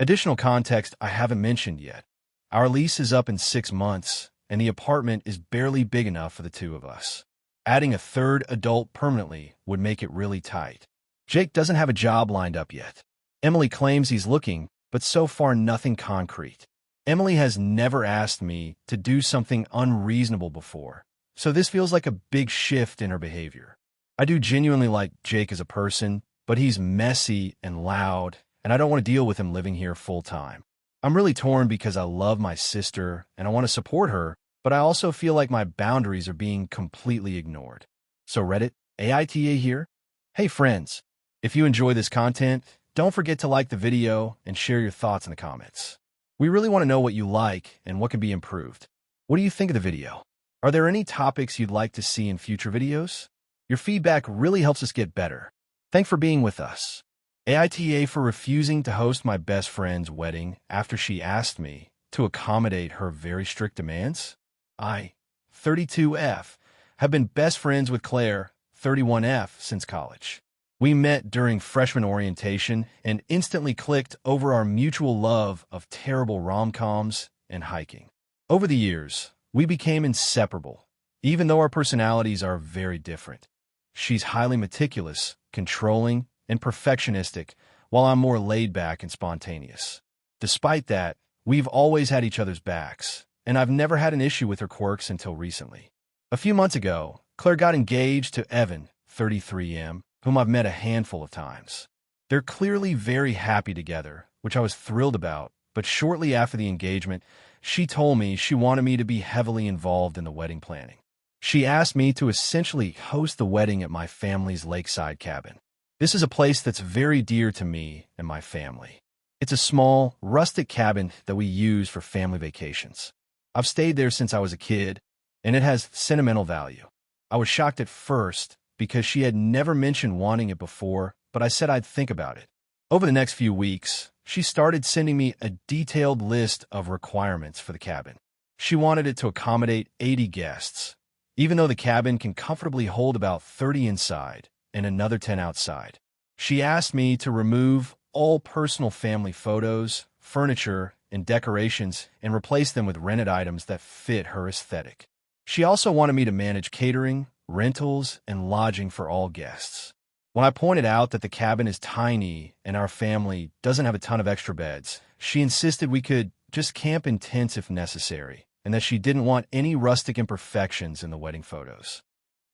Additional context I haven't mentioned yet. Our lease is up in 6 months, and the apartment is barely big enough for the two of us. Adding a third adult permanently would make it really tight. Jake doesn't have a job lined up yet. Emily claims he's looking, but so far nothing concrete. Emily has never asked me to do something unreasonable before, so this feels like a big shift in her behavior. I do genuinely like Jake as a person, but he's messy and loud, and I don't want to deal with him living here full time. I'm really torn because I love my sister and I want to support her, but I also feel like my boundaries are being completely ignored. So Reddit, AITA here. Hey friends, if you enjoy this content, don't forget to like the video and share your thoughts in the comments. We really want to know what you like and what can be improved. What do you think of the video? Are there any topics you'd like to see in future videos? Your feedback really helps us get better. Thanks for being with us. AITA for refusing to host my best friend's wedding after she asked me to accommodate her very strict demands. I, 32F, have been best friends with Claire, 31F, since college. We met during freshman orientation and instantly clicked over our mutual love of terrible rom-coms and hiking. Over the years, we became inseparable, even though our personalities are very different. She's highly meticulous, controlling, and perfectionistic, while I'm more laid-back and spontaneous. Despite that, we've always had each other's backs, and I've never had an issue with her quirks until recently. A few months ago, Claire got engaged to Evan, 33M, whom I've met a handful of times. They're clearly very happy together, which I was thrilled about, but shortly after the engagement, she told me she wanted me to be heavily involved in the wedding planning. She asked me to essentially host the wedding at my family's lakeside cabin. This is a place that's very dear to me and my family. It's a small, rustic cabin that we use for family vacations. I've stayed there since I was a kid, and it has sentimental value. I was shocked at first because she had never mentioned wanting it before, but I said I'd think about it. Over the next few weeks, she started sending me a detailed list of requirements for the cabin. She wanted it to accommodate 80 guests, even though the cabin can comfortably hold about 30 inside and another 10 outside. She asked me to remove all personal family photos, furniture, and decorations and replace them with rented items that fit her aesthetic. She also wanted me to manage catering, rentals, and lodging for all guests. When I pointed out that the cabin is tiny and our family doesn't have a ton of extra beds, she insisted we could just camp in tents if necessary, and that she didn't want any rustic imperfections in the wedding photos.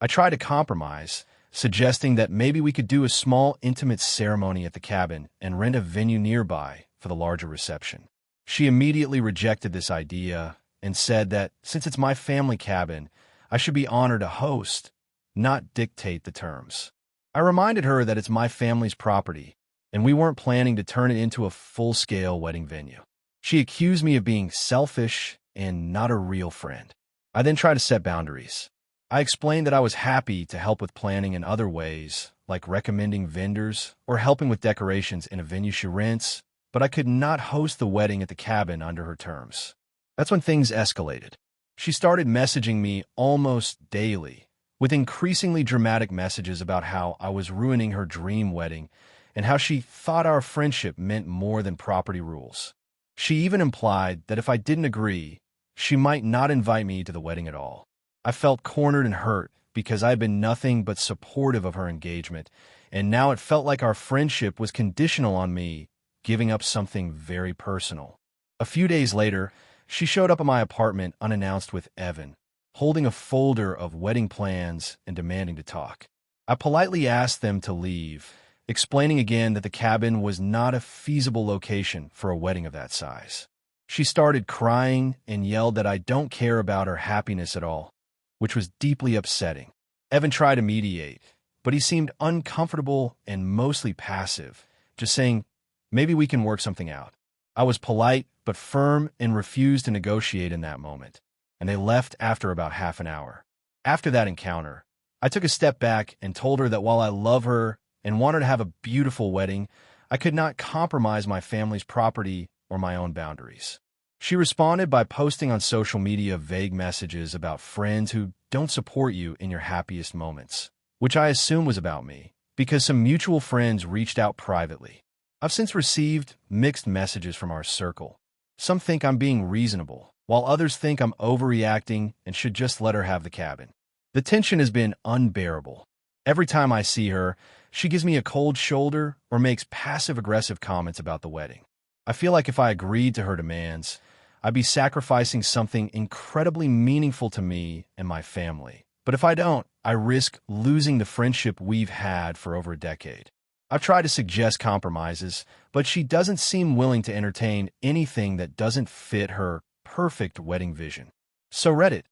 I tried to compromise, suggesting that maybe we could do a small, intimate ceremony at the cabin and rent a venue nearby for the larger reception. She immediately rejected this idea and said that since it's my family cabin, I should be honored to host, not dictate the terms. I reminded her that it's my family's property, and we weren't planning to turn it into a full-scale wedding venue. She accused me of being selfish and not a real friend. I then tried to set boundaries. I explained that I was happy to help with planning in other ways, like recommending vendors or helping with decorations in a venue she rents, but I could not host the wedding at the cabin under her terms. That's when things escalated. She started messaging me almost daily, with increasingly dramatic messages about how I was ruining her dream wedding and how she thought our friendship meant more than property rules. She even implied that if I didn't agree, she might not invite me to the wedding at all. I felt cornered and hurt because I had been nothing but supportive of her engagement, and now it felt like our friendship was conditional on me giving up something very personal. A few days later, she showed up at my apartment unannounced with Evan, holding a folder of wedding plans and demanding to talk. I politely asked them to leave, explaining again that the cabin was not a feasible location for a wedding of that size. She started crying and yelled that I don't care about her happiness at all, which was deeply upsetting. Evan tried to mediate, but he seemed uncomfortable and mostly passive, just saying, maybe we can work something out. I was polite but firm and refused to negotiate in that moment, and they left after about half an hour. After that encounter, I took a step back and told her that while I love her and want her to have a beautiful wedding, I could not compromise my family's property or my own boundaries. She responded by posting on social media vague messages about friends who don't support you in your happiest moments, which I assume was about me, because some mutual friends reached out privately. I've since received mixed messages from our circle. Some think I'm being reasonable, while others think I'm overreacting and should just let her have the cabin. The tension has been unbearable. Every time I see her, she gives me a cold shoulder or makes passive-aggressive comments about the wedding. I feel like if I agreed to her demands, I'd be sacrificing something incredibly meaningful to me and my family. But if I don't, I risk losing the friendship we've had for over a decade. I've tried to suggest compromises, but she doesn't seem willing to entertain anything that doesn't fit her perfect wedding vision. So Reddit,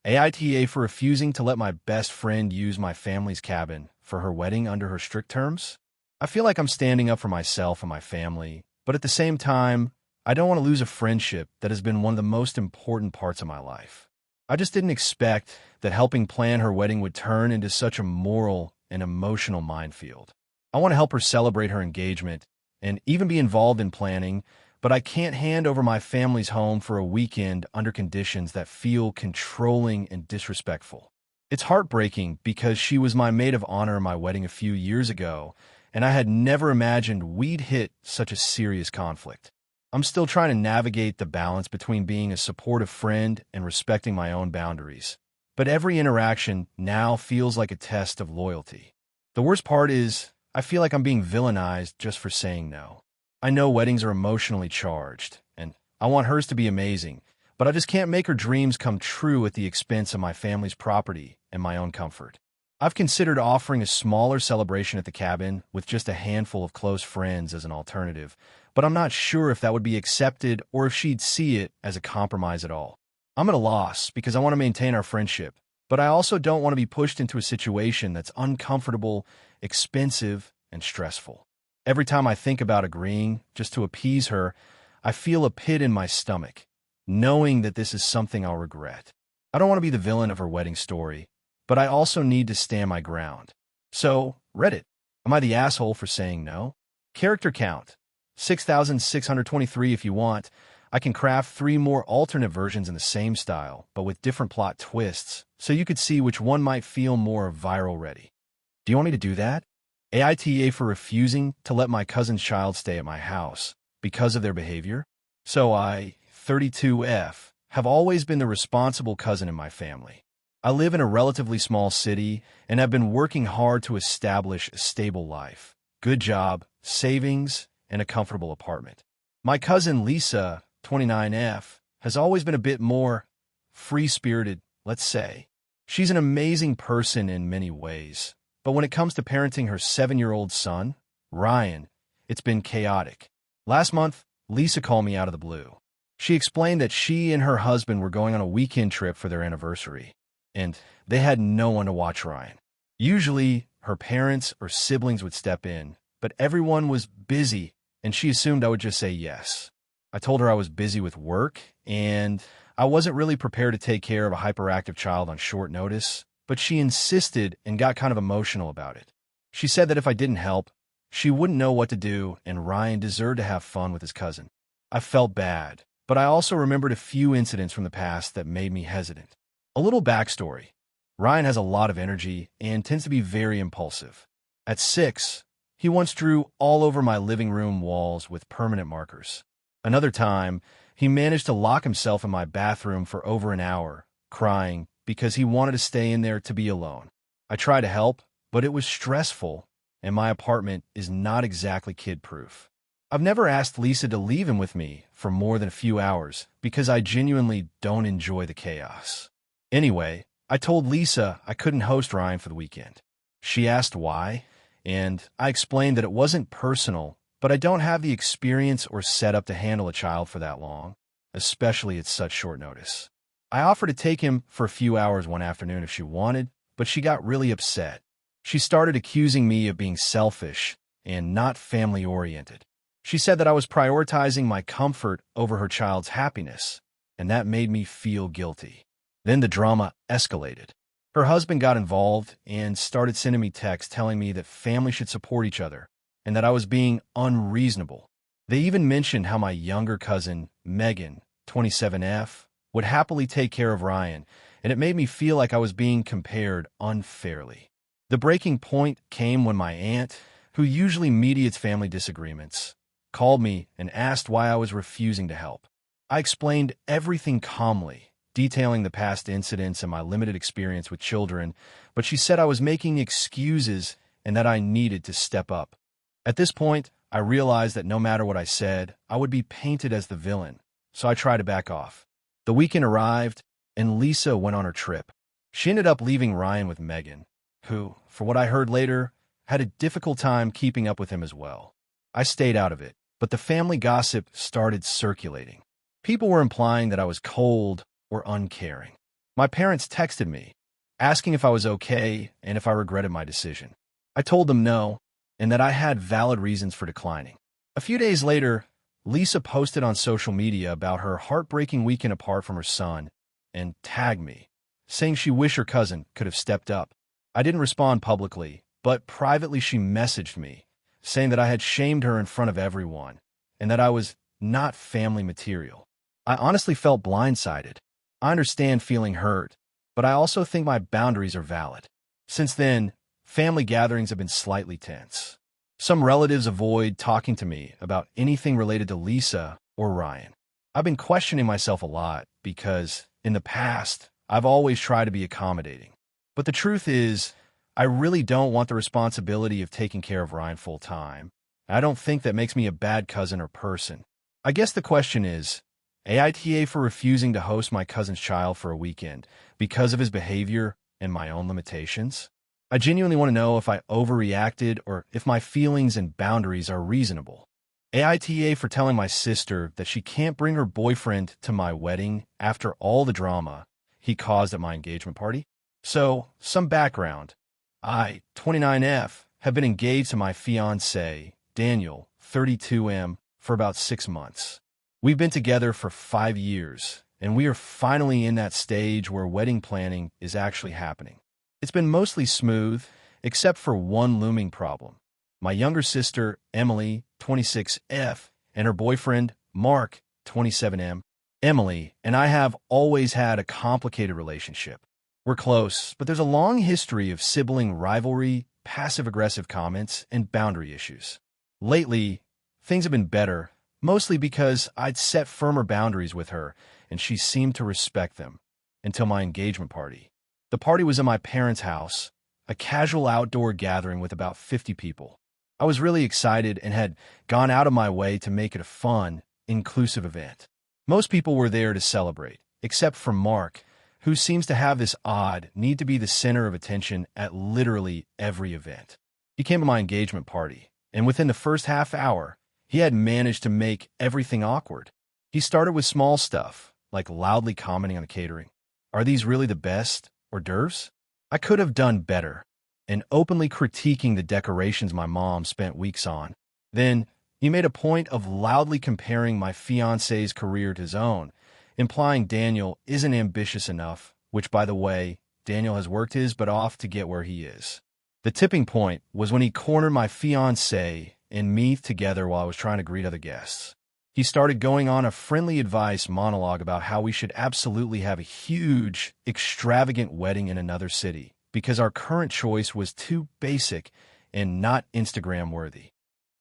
AITA for refusing to let my best friend use my family's cabin for her wedding under her strict terms? I feel like I'm standing up for myself and my family, but at the same time, I don't want to lose a friendship that has been one of the most important parts of my life. I just didn't expect that helping plan her wedding would turn into such a moral and emotional minefield. I want to help her celebrate her engagement and even be involved in planning, but I can't hand over my family's home for a weekend under conditions that feel controlling and disrespectful. It's heartbreaking because she was my maid of honor at my wedding a few years ago, and I had never imagined we'd hit such a serious conflict. I'm still trying to navigate the balance between being a supportive friend and respecting my own boundaries, but every interaction now feels like a test of loyalty. The worst part is, I feel like I'm being villainized just for saying no. I know weddings are emotionally charged, and I want hers to be amazing, but I just can't make her dreams come true at the expense of my family's property and my own comfort. I've considered offering a smaller celebration at the cabin with just a handful of close friends as an alternative, but I'm not sure if that would be accepted or if she'd see it as a compromise at all. I'm at a loss because I want to maintain our friendship, but I also don't want to be pushed into a situation that's uncomfortable, expensive, and stressful. Every time I think about agreeing just to appease her, I feel a pit in my stomach, knowing that this is something I'll regret. I don't want to be the villain of her wedding story, but I also need to stand my ground. So, Reddit, am I the asshole for saying no? Character count, 6,623 if you want. I can craft 3 more alternate versions in the same style, but with different plot twists, so you could see which one might feel more viral ready. Do you want me to do that? AITA for refusing to let my cousin's child stay at my house because of their behavior? So I, 32F, have always been the responsible cousin in my family. I live in a relatively small city and have been working hard to establish a stable life, good job, savings, and a comfortable apartment. My cousin Lisa, 29F, has always been a bit more free-spirited, let's say. She's an amazing person in many ways, but when it comes to parenting her 7-year-old son, Ryan, it's been chaotic. Last month, Lisa called me out of the blue. She explained that she and her husband were going on a weekend trip for their anniversary, and they had no one to watch Ryan. Usually, her parents or siblings would step in, but everyone was busy, and she assumed I would just say yes. I told her I was busy with work, and I wasn't really prepared to take care of a hyperactive child on short notice, but she insisted and got kind of emotional about it. She said that if I didn't help, she wouldn't know what to do, and Ryan deserved to have fun with his cousin. I felt bad, but I also remembered a few incidents from the past that made me hesitant. A little backstory. Ryan has a lot of energy and tends to be very impulsive. At 6, he once drew all over my living room walls with permanent markers. Another time, he managed to lock himself in my bathroom for over an hour, crying because he wanted to stay in there to be alone. I tried to help, but it was stressful, and my apartment is not exactly kid-proof. I've never asked Lisa to leave him with me for more than a few hours because I genuinely don't enjoy the chaos. Anyway, I told Lisa I couldn't host Ryan for the weekend. She asked why, and I explained that it wasn't personal, but I don't have the experience or setup to handle a child for that long, especially at such short notice. I offered to take him for a few hours one afternoon if she wanted, but she got really upset. She started accusing me of being selfish and not family-oriented. She said that I was prioritizing my comfort over her child's happiness, and that made me feel guilty. Then the drama escalated. Her husband got involved and started sending me texts telling me that family should support each other and that I was being unreasonable. They even mentioned how my younger cousin, Megan, 27F, would happily take care of Ryan, and it made me feel like I was being compared unfairly. The breaking point came when my aunt, who usually mediates family disagreements, called me and asked why I was refusing to help. I explained everything calmly, detailing the past incidents and my limited experience with children, but she said I was making excuses and that I needed to step up. At this point, I realized that no matter what I said, I would be painted as the villain, so I tried to back off. The weekend arrived, and Lisa went on her trip. She ended up leaving Ryan with Megan, who, for what I heard later, had a difficult time keeping up with him as well. I stayed out of it, but the family gossip started circulating. People were implying that I was cold or uncaring. My parents texted me, asking if I was okay and if I regretted my decision. I told them no, and that I had valid reasons for declining. A few days later, Lisa posted on social media about her heartbreaking weekend apart from her son and tagged me, saying she wished her cousin could have stepped up. I didn't respond publicly, but privately she messaged me, saying that I had shamed her in front of everyone and that I was not family material. I honestly felt blindsided. I understand feeling hurt, but I also think my boundaries are valid. Since then, family gatherings have been slightly tense. Some relatives avoid talking to me about anything related to Lisa or Ryan. I've been questioning myself a lot because, in the past, I've always tried to be accommodating. But the truth is, I really don't want the responsibility of taking care of Ryan full time. I don't think that makes me a bad cousin or person. I guess the question is, AITA for refusing to host my cousin's child for a weekend because of his behavior and my own limitations? I genuinely want to know if I overreacted or if my feelings and boundaries are reasonable. AITA for telling my sister that she can't bring her boyfriend to my wedding after all the drama he caused at my engagement party. So, some background. I, 29F, have been engaged to my fiancé, Daniel, 32M, for about 6 months. We've been together for 5 years, and we are finally in that stage where wedding planning is actually happening. It's been mostly smooth, except for one looming problem. My younger sister, Emily, 26F, and her boyfriend, Mark, 27M. Emily and I have always had a complicated relationship. We're close, but there's a long history of sibling rivalry, passive-aggressive comments, and boundary issues. Lately, things have been better, mostly because I'd set firmer boundaries with her, and she seemed to respect them, until my engagement party. The party was at my parents' house, a casual outdoor gathering with about 50 people. I was really excited and had gone out of my way to make it a fun, inclusive event. Most people were there to celebrate, except for Mark, who seems to have this odd need to be the center of attention at literally every event. He came to my engagement party, and within the first half hour, he had managed to make everything awkward. He started with small stuff, like loudly commenting on the catering. Are these really the best hors d'oeuvres? I could have done better, and openly critiquing the decorations my mom spent weeks on. Then, he made a point of loudly comparing my fiancé's career to his own, implying Daniel isn't ambitious enough, which, by the way, Daniel has worked his butt off to get where he is. The tipping point was when he cornered my fiancé and me together while I was trying to greet other guests. He started going on a friendly advice monologue about how we should absolutely have a huge, extravagant wedding in another city because our current choice was too basic and not Instagram-worthy.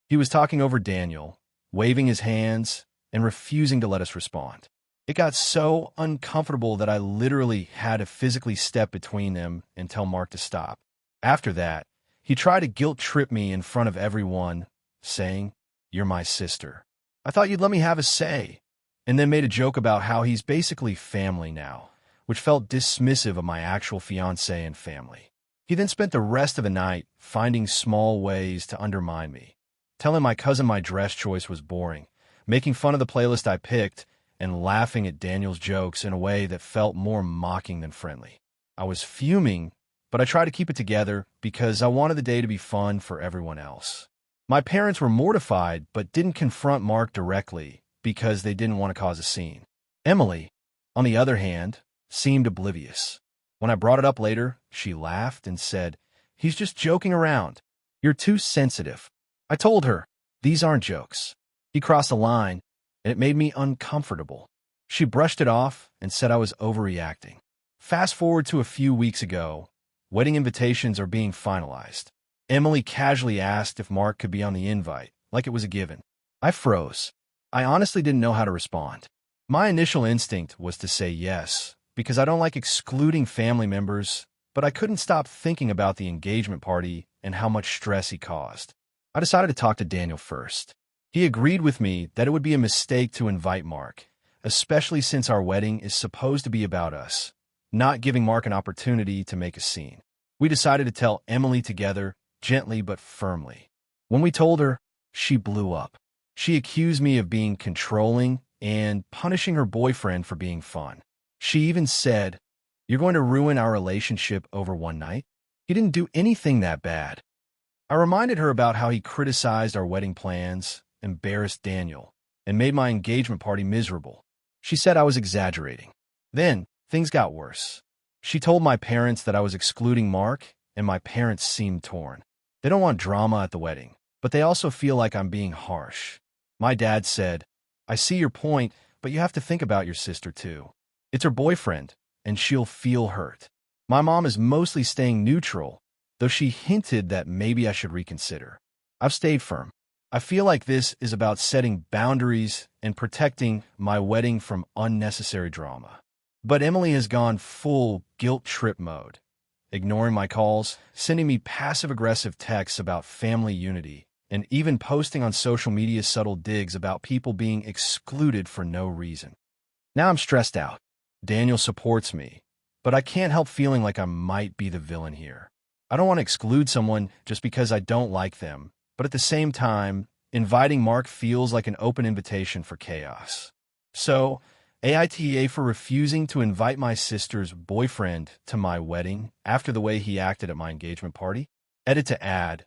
He was talking over Daniel, waving his hands, and refusing to let us respond. It got so uncomfortable that I literally had to physically step between them and tell Mark to stop. After that, he tried to guilt-trip me in front of everyone, saying, "You're my sister. I thought you'd let me have a say," and then made a joke about how he's basically family now, which felt dismissive of my actual fiancé and family. He then spent the rest of the night finding small ways to undermine me, telling my cousin my dress choice was boring, making fun of the playlist I picked, and laughing at Daniel's jokes in a way that felt more mocking than friendly. I was fuming, but I tried to keep it together because I wanted the day to be fun for everyone else. My parents were mortified but didn't confront Mark directly because they didn't want to cause a scene. Emily, on the other hand, seemed oblivious. When I brought it up later, she laughed and said, "He's just joking around. You're too sensitive." I told her, "These aren't jokes." He crossed the line, and it made me uncomfortable. She brushed it off and said I was overreacting. Fast forward to a few weeks ago, wedding invitations are being finalized. Emily casually asked if Mark could be on the invite, like it was a given. I froze. I honestly didn't know how to respond. My initial instinct was to say yes, because I don't like excluding family members, but I couldn't stop thinking about the engagement party and how much stress he caused. I decided to talk to Daniel first. He agreed with me that it would be a mistake to invite Mark, especially since our wedding is supposed to be about us, not giving Mark an opportunity to make a scene. We decided to tell Emily together, gently but firmly. When we told her, she blew up. She accused me of being controlling and punishing her boyfriend for being fun. She even said, "You're going to ruin our relationship over one night? He didn't do anything that bad." I reminded her about how he criticized our wedding plans, embarrassed Daniel, and made my engagement party miserable. She said I was exaggerating. Then, things got worse. She told my parents that I was excluding Mark, and my parents seemed torn. They don't want drama at the wedding, but they also feel like I'm being harsh. My dad said, "I see your point, but you have to think about your sister too. It's her boyfriend, and she'll feel hurt." My mom is mostly staying neutral, though she hinted that maybe I should reconsider. I've stayed firm. I feel like this is about setting boundaries and protecting my wedding from unnecessary drama. But Emily has gone full guilt trip mode, ignoring my calls, sending me passive-aggressive texts about family unity, and even posting on social media subtle digs about people being excluded for no reason. Now I'm stressed out. Daniel supports me, but I can't help feeling like I might be the villain here. I don't want to exclude someone just because I don't like them, but at the same time, inviting Mark feels like an open invitation for chaos. So, AITA for refusing to invite my sister's boyfriend to my wedding after the way he acted at my engagement party. Edit to add,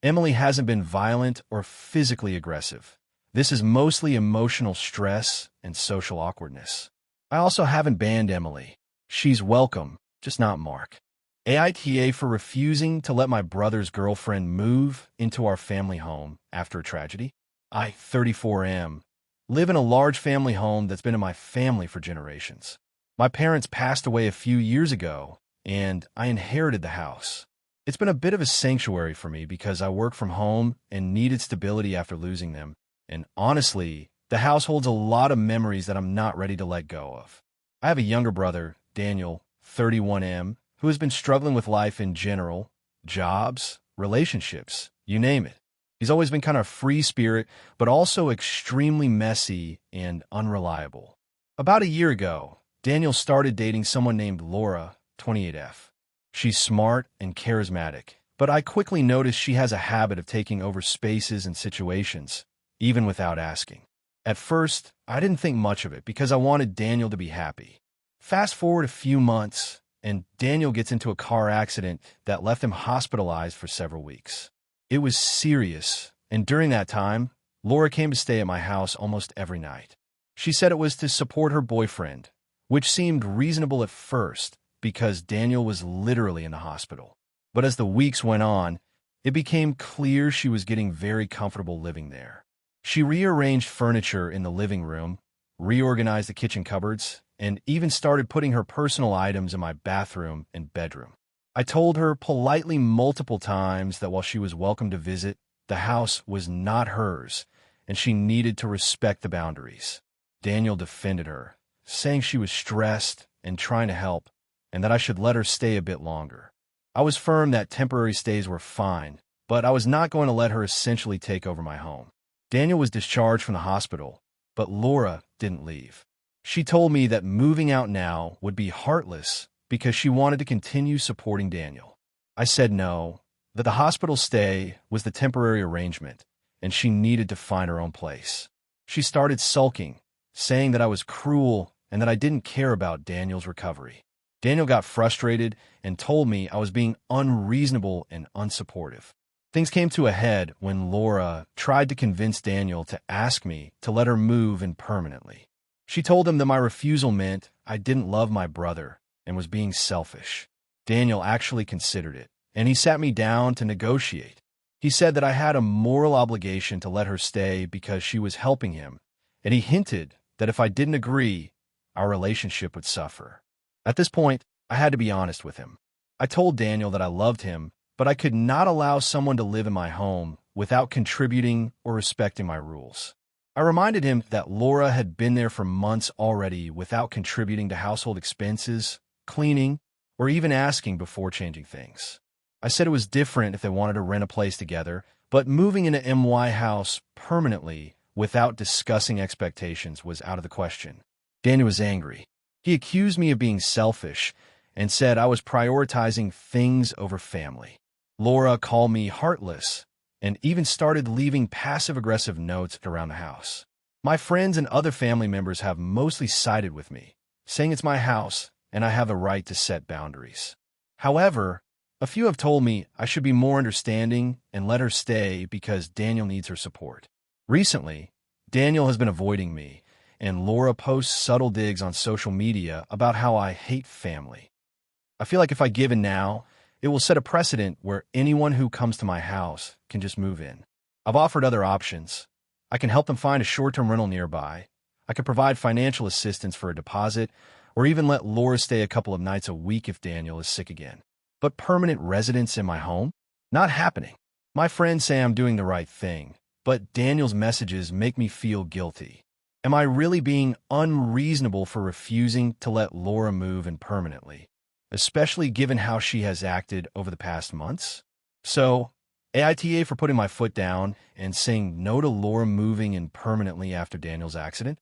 Emily hasn't been violent or physically aggressive. This is mostly emotional stress and social awkwardness. I also haven't banned Emily. She's welcome, just not Mark. AITA for refusing to let my brother's girlfriend move into our family home after a tragedy. I, 34 am, live in a large family home that's been in my family for generations. My parents passed away a few years ago, and I inherited the house. It's been a bit of a sanctuary for me because I work from home and needed stability after losing them. And honestly, the house holds a lot of memories that I'm not ready to let go of. I have a younger brother, Daniel, 31M, who has been struggling with life in general, jobs, relationships, you name it. He's always been kind of free spirit, but also extremely messy and unreliable. About a year ago, Daniel started dating someone named Laura, 28F. She's smart and charismatic, but I quickly noticed she has a habit of taking over spaces and situations, even without asking. At first, I didn't think much of it because I wanted Daniel to be happy. Fast forward a few months, and Daniel gets into a car accident that left him hospitalized for several weeks. It was serious, and during that time, Laura came to stay at my house almost every night. She said it was to support her boyfriend, which seemed reasonable at first because Daniel was literally in the hospital. But as the weeks went on, it became clear she was getting very comfortable living there. She rearranged furniture in the living room, reorganized the kitchen cupboards, and even started putting her personal items in my bathroom and bedroom. I told her politely multiple times that while she was welcome to visit, the house was not hers, and she needed to respect the boundaries. Daniel defended her, saying she was stressed and trying to help, and that I should let her stay a bit longer. I was firm that temporary stays were fine, but I was not going to let her essentially take over my home. Daniel was discharged from the hospital, but Laura didn't leave. She told me that moving out now would be heartless because she wanted to continue supporting Daniel. I said no, that the hospital stay was the temporary arrangement, and she needed to find her own place. She started sulking, saying that I was cruel and that I didn't care about Daniel's recovery. Daniel got frustrated and told me I was being unreasonable and unsupportive. Things came to a head when Laura tried to convince Daniel to ask me to let her move in permanently. She told him that my refusal meant I didn't love my brother and was being selfish. Daniel actually considered it, and he sat me down to negotiate. He said that I had a moral obligation to let her stay because she was helping him, and he hinted that if I didn't agree, our relationship would suffer. At this point, I had to be honest with him. I told Daniel that I loved him, but I could not allow someone to live in my home without contributing or respecting my rules. I reminded him that Laura had been there for months already without contributing to household expenses, cleaning, or even asking before changing things. I said it was different if they wanted to rent a place together, but moving into MY house permanently without discussing expectations was out of the question. Daniel was angry. He accused me of being selfish and said I was prioritizing things over family. Laura called me heartless and even started leaving passive-aggressive notes around the house. My friends and other family members have mostly sided with me, saying it's my house and I have the right to set boundaries. However, a few have told me I should be more understanding and let her stay because Daniel needs her support. Recently, Daniel has been avoiding me, and Laura posts subtle digs on social media about how I hate family. I feel like if I give in now, it will set a precedent where anyone who comes to my house can just move in. I've offered other options. I can help them find a short-term rental nearby. I can provide financial assistance for a deposit, or even let Laura stay a couple of nights a week if Daniel is sick again. But permanent residence in my home? Not happening. My friends say I'm doing the right thing, but Daniel's messages make me feel guilty. Am I really being unreasonable for refusing to let Laura move in permanently, especially given how she has acted over the past months? So, AITA for putting my foot down and saying no to Laura moving in permanently after Daniel's accident.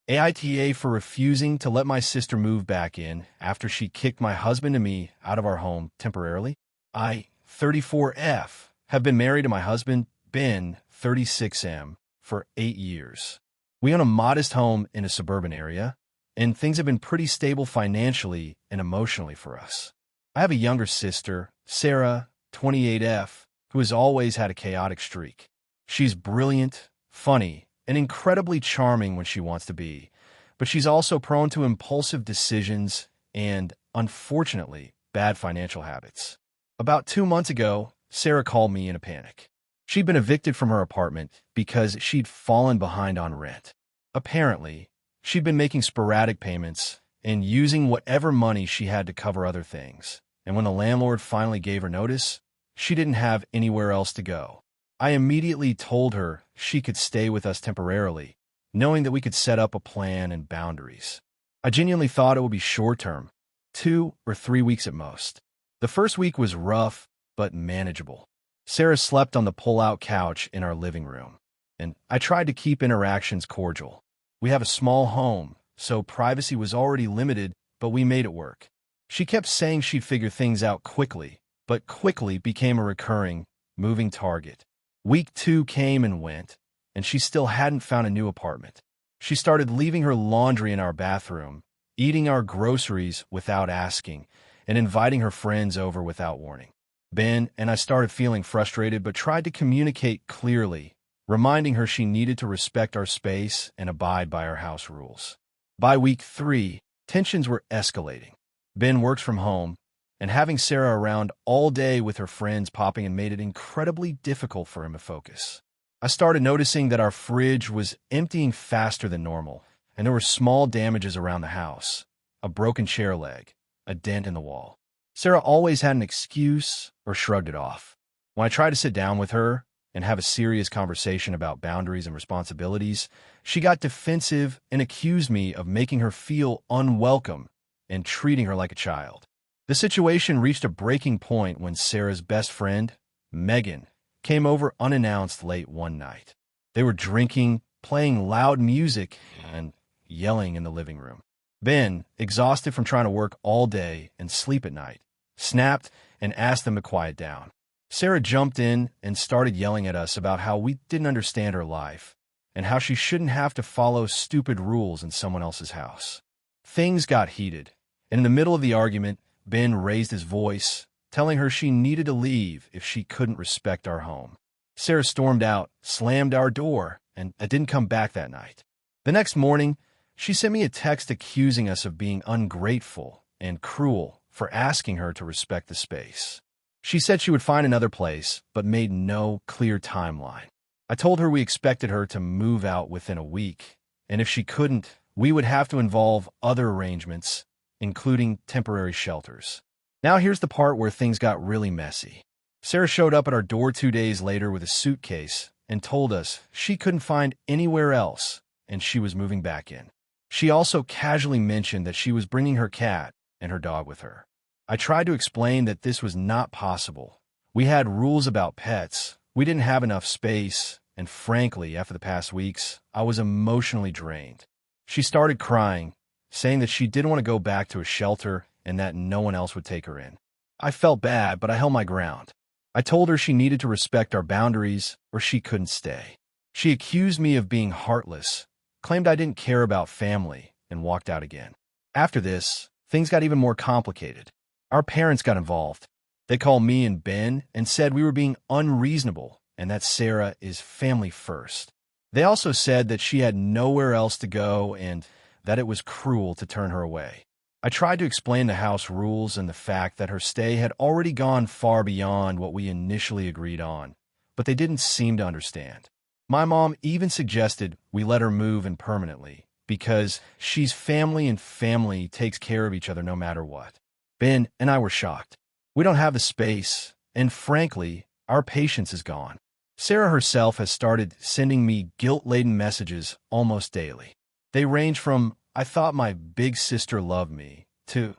AITA for refusing to let my sister move back in after she kicked my husband and me out of our home temporarily. I, 34F, have been married to my husband, Ben, 36M, for 8 years. We own a modest home in a suburban area, and things have been pretty stable financially and emotionally for us. I have a younger sister, Sarah, 28F, who has always had a chaotic streak. She's brilliant, funny, and incredibly charming when she wants to be, but she's also prone to impulsive decisions and, unfortunately, bad financial habits. About 2 months ago, Sarah called me in a panic. She'd been evicted from her apartment because she'd fallen behind on rent. Apparently, she'd been making sporadic payments and using whatever money she had to cover other things, and when the landlord finally gave her notice, she didn't have anywhere else to go. I immediately told her she could stay with us temporarily, knowing that we could set up a plan and boundaries. I genuinely thought it would be short-term, 2 or 3 weeks at most. The first week was rough, but manageable. Sarah slept on the pull-out couch in our living room, and I tried to keep interactions cordial. We have a small home, so privacy was already limited, but we made it work. She kept saying she'd figure things out quickly, but quickly became a recurring, moving target. Week 2 came and went, and she still hadn't found a new apartment. She started leaving her laundry in our bathroom, eating our groceries without asking, and inviting her friends over without warning. Ben and I started feeling frustrated but tried to communicate clearly, reminding her she needed to respect our space and abide by our house rules. By week 3, tensions were escalating. Ben works from home, and having Sarah around all day with her friends popping in made it incredibly difficult for him to focus. I started noticing that our fridge was emptying faster than normal, and there were small damages around the house, a broken chair leg, a dent in the wall. Sarah always had an excuse or shrugged it off. When I tried to sit down with her and have a serious conversation about boundaries and responsibilities, she got defensive and accused me of making her feel unwelcome and treating her like a child. The situation reached a breaking point when Sarah's best friend, Megan, came over unannounced late one night. They were drinking, playing loud music, and yelling in the living room. Ben, exhausted from trying to work all day and sleep at night, snapped and asked them to quiet down. Sarah jumped in and started yelling at us about how we didn't understand her life and how she shouldn't have to follow stupid rules in someone else's house. Things got heated, and in the middle of the argument, Ben raised his voice, telling her she needed to leave if she couldn't respect our home. Sarah stormed out, slammed our door, and didn't come back that night. The next morning, she sent me a text accusing us of being ungrateful and cruel for asking her to respect the space. She said she would find another place, but made no clear timeline. I told her we expected her to move out within a week, and if she couldn't, we would have to involve other arrangements, including temporary shelters. Now here's the part where things got really messy. Sarah showed up at our door 2 days later with a suitcase and told us she couldn't find anywhere else and she was moving back in. She also casually mentioned that she was bringing her cat and her dog with her. I tried to explain that this was not possible. We had rules about pets, we didn't have enough space, and frankly, after the past weeks, I was emotionally drained. She started crying, saying that she didn't want to go back to a shelter and that no one else would take her in. I felt bad, but I held my ground. I told her she needed to respect our boundaries or she couldn't stay. She accused me of being heartless, claimed I didn't care about family, and walked out again. After this, things got even more complicated. Our parents got involved. They called me and Ben and said we were being unreasonable and that Sarah is family first. They also said that she had nowhere else to go and that it was cruel to turn her away. I tried to explain the house rules and the fact that her stay had already gone far beyond what we initially agreed on, but they didn't seem to understand. My mom even suggested we let her move in permanently because she's family and family takes care of each other no matter what. Ben and I were shocked. We don't have the space, and frankly, our patience is gone. Sarah herself has started sending me guilt-laden messages almost daily. They range from, "I thought my big sister loved me," to,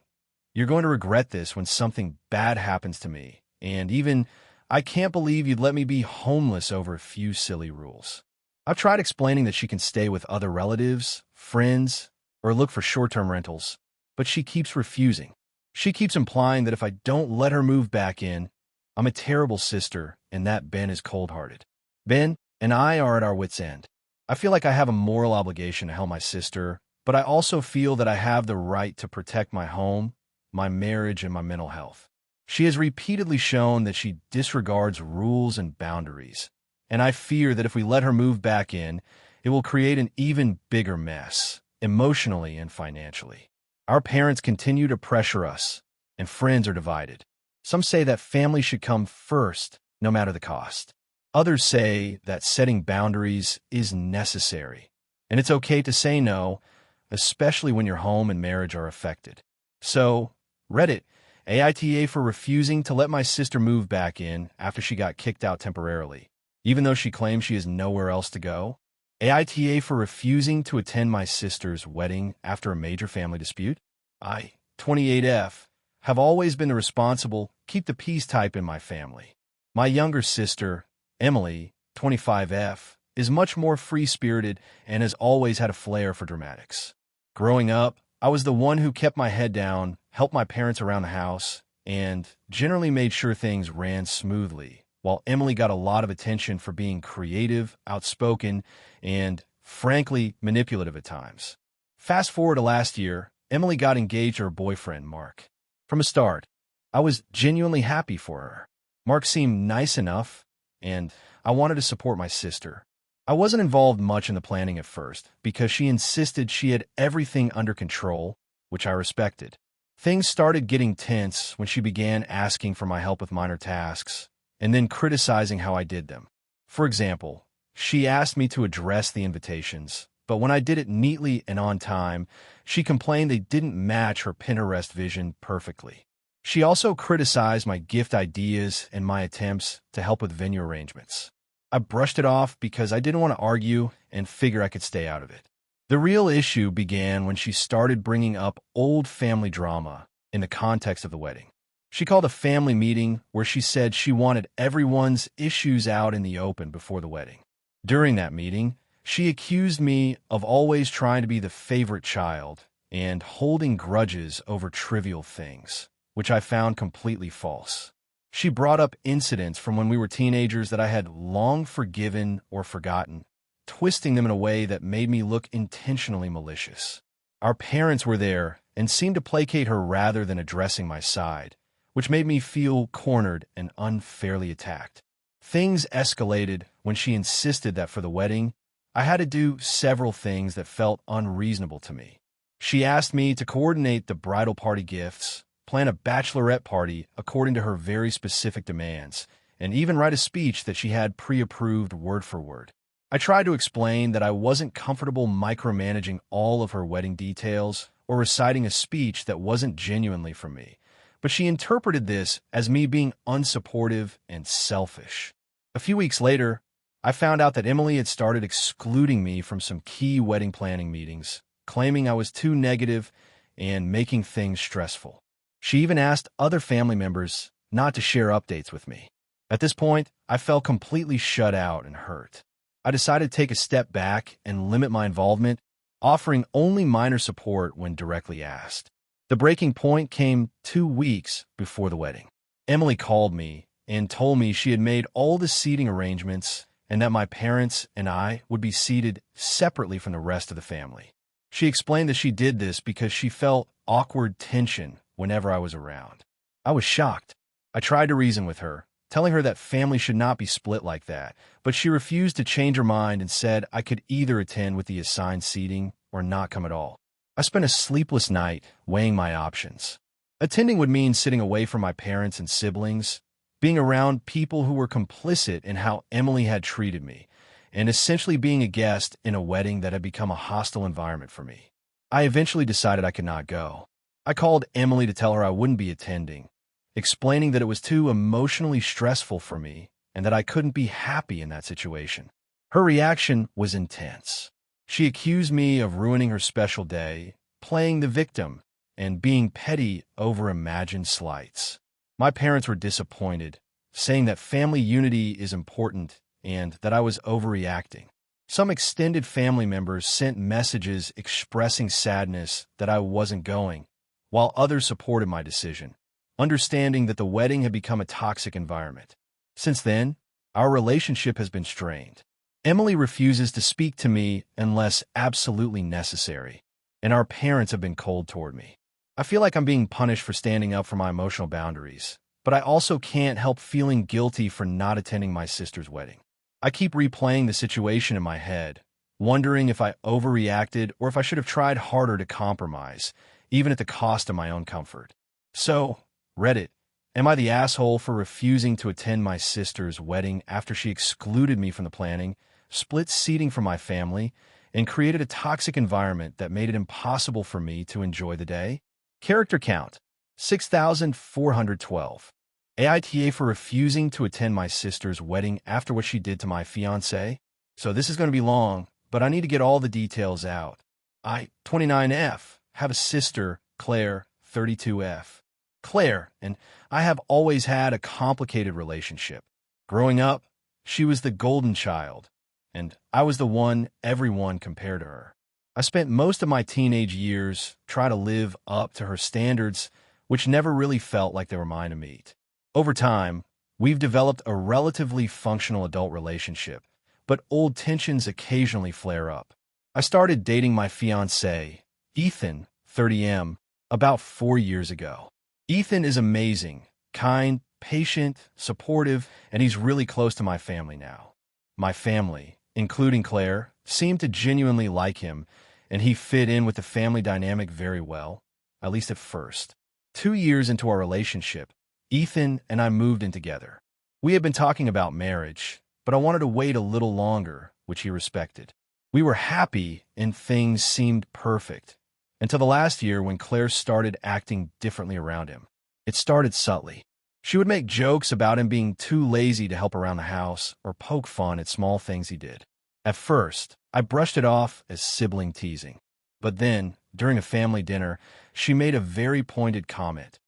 "You're going to regret this when something bad happens to me," and even, "I can't believe you'd let me be homeless over a few silly rules." I've tried explaining that she can stay with other relatives, friends, or look for short-term rentals, but she keeps refusing. She keeps implying that if I don't let her move back in, I'm a terrible sister and that Ben is cold-hearted. Ben and I are at our wits' end. I feel like I have a moral obligation to help my sister, but I also feel that I have the right to protect my home, my marriage, and my mental health. She has repeatedly shown that she disregards rules and boundaries, and I fear that if we let her move back in, it will create an even bigger mess, emotionally and financially. Our parents continue to pressure us, and friends are divided. Some say that family should come first, no matter the cost. Others say that setting boundaries is necessary, and it's okay to say no, especially when your home and marriage are affected. So, Reddit, AITA for refusing to let my sister move back in after she got kicked out temporarily, even though she claims she has nowhere else to go. AITA for refusing to attend my sister's wedding after a major family dispute. I, 28F, have always been the responsible, keep the peace type in my family. My younger sister, Emily, 25F, is much more free-spirited and has always had a flair for dramatics. Growing up, I was the one who kept my head down, helped my parents around the house, and generally made sure things ran smoothly, while Emily got a lot of attention for being creative, outspoken, and, frankly, manipulative at times. Fast forward to last year, Emily got engaged to her boyfriend, Mark. From the start, I was genuinely happy for her. Mark seemed nice enough, and I wanted to support my sister. I wasn't involved much in the planning at first, because she insisted she had everything under control, which I respected. Things started getting tense when she began asking for my help with minor tasks, and then criticizing how I did them. For example, she asked me to address the invitations, but when I did it neatly and on time, she complained they didn't match her Pinterest vision perfectly. She also criticized my gift ideas and my attempts to help with venue arrangements. I brushed it off because I didn't want to argue and figure I could stay out of it. The real issue began when she started bringing up old family drama in the context of the wedding. She called a family meeting where she said she wanted everyone's issues out in the open before the wedding. During that meeting, she accused me of always trying to be the favorite child and holding grudges over trivial things, which I found completely false. She brought up incidents from when we were teenagers that I had long forgiven or forgotten, twisting them in a way that made me look intentionally malicious. Our parents were there and seemed to placate her rather than addressing my side, which made me feel cornered and unfairly attacked. Things escalated when she insisted that for the wedding, I had to do several things that felt unreasonable to me. She asked me to coordinate the bridal party gifts, plan a bachelorette party according to her very specific demands, and even write a speech that she had pre-approved word for word. I tried to explain that I wasn't comfortable micromanaging all of her wedding details or reciting a speech that wasn't genuinely from me, but she interpreted this as me being unsupportive and selfish. A few weeks later, I found out that Emily had started excluding me from some key wedding planning meetings, claiming I was too negative and making things stressful. She even asked other family members not to share updates with me. At this point, I felt completely shut out and hurt. I decided to take a step back and limit my involvement, offering only minor support when directly asked. The breaking point came 2 weeks before the wedding. Emily called me and told me she had made all the seating arrangements and that my parents and I would be seated separately from the rest of the family. She explained that she did this because she felt awkward tension whenever I was around. I was shocked. I tried to reason with her, telling her that family should not be split like that, but she refused to change her mind and said I could either attend with the assigned seating or not come at all. I spent a sleepless night weighing my options. Attending would mean sitting away from my parents and siblings, being around people who were complicit in how Emily had treated me, and essentially being a guest in a wedding that had become a hostile environment for me. I eventually decided I could not go. I called Emily to tell her I wouldn't be attending, explaining that it was too emotionally stressful for me and that I couldn't be happy in that situation. Her reaction was intense. She accused me of ruining her special day, playing the victim, and being petty over imagined slights. My parents were disappointed, saying that family unity is important and that I was overreacting. Some extended family members sent messages expressing sadness that I wasn't going, while others supported my decision, understanding that the wedding had become a toxic environment. Since then, our relationship has been strained. Emily refuses to speak to me unless absolutely necessary, and our parents have been cold toward me. I feel like I'm being punished for standing up for my emotional boundaries, but I also can't help feeling guilty for not attending my sister's wedding. I keep replaying the situation in my head, wondering if I overreacted or if I should have tried harder to compromise, even at the cost of my own comfort. So, Reddit, am I the asshole for refusing to attend my sister's wedding after she excluded me from the planning, split seating from my family, and created a toxic environment that made it impossible for me to enjoy the day? Character count, 6,412. AITA for refusing to attend my sister's wedding after what she did to my fiancé? So this is going to be long, but I need to get all the details out. I, 29F, have a sister, Claire, 32F. Claire and I have always had a complicated relationship. Growing up, she was the golden child, and I was the one everyone compared to her. I spent most of my teenage years trying to live up to her standards, which never really felt like they were mine to meet. Over time, we've developed a relatively functional adult relationship, but old tensions occasionally flare up. I started dating my fiancé, Ethan, 30M, about 4 years ago. Ethan is amazing, kind, patient, supportive, and he's really close to my family now. My family, including Claire, seemed to genuinely like him, and he fit in with the family dynamic very well, at least at first. 2 years into our relationship, Ethan and I moved in together. We had been talking about marriage, but I wanted to wait a little longer, which he respected. We were happy and things seemed perfect, until the last year when Claire started acting differently around him. It started subtly. She would make jokes about him being too lazy to help around the house or poke fun at small things he did. At first, I brushed it off as sibling teasing. But then, during a family dinner, she made a very pointed comment.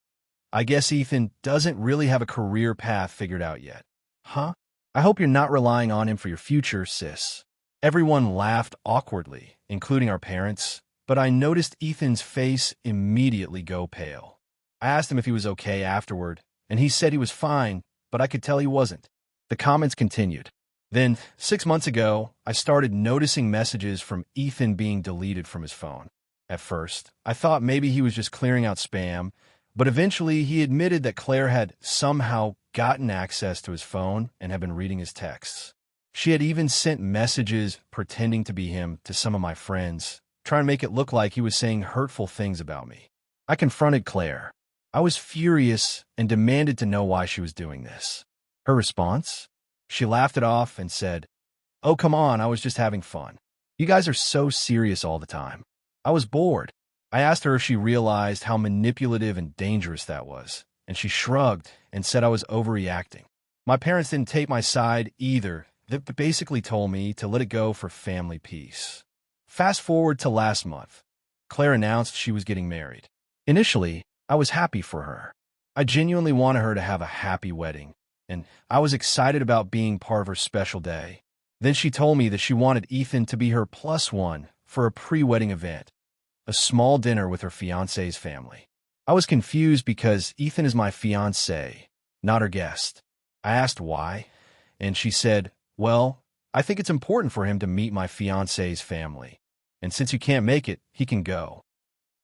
I guess Ethan doesn't really have a career path figured out yet. Huh? I hope you're not relying on him for your future, sis. Everyone laughed awkwardly, including our parents, but I noticed Ethan's face immediately go pale. I asked him if he was okay afterward, and he said he was fine, but I could tell he wasn't. The comments continued. Then, 6 months ago, I started noticing messages from Ethan being deleted from his phone. At first, I thought maybe he was just clearing out spam, But eventually, he admitted that Claire had somehow gotten access to his phone and had been reading his texts. She had even sent messages pretending to be him to some of my friends, trying to make it look like he was saying hurtful things about me. I confronted Claire. I was furious and demanded to know why she was doing this. Her response? She laughed it off and said, "Oh, come on, I was just having fun. You guys are so serious all the time." I was bored. I asked her if she realized how manipulative and dangerous that was, and she shrugged and said I was overreacting. My parents didn't take my side either. They basically told me to let it go for family peace. Fast forward to last month. Claire announced she was getting married. Initially, I was happy for her. I genuinely wanted her to have a happy wedding, and I was excited about being part of her special day. Then she told me that she wanted Ethan to be her +1 for a pre-wedding event, a small dinner with her fiancé's family. I was confused because Ethan is my fiancé, not her guest. I asked why, and she said, "Well, I think it's important for him to meet my fiancé's family, and since you can't make it, he can go."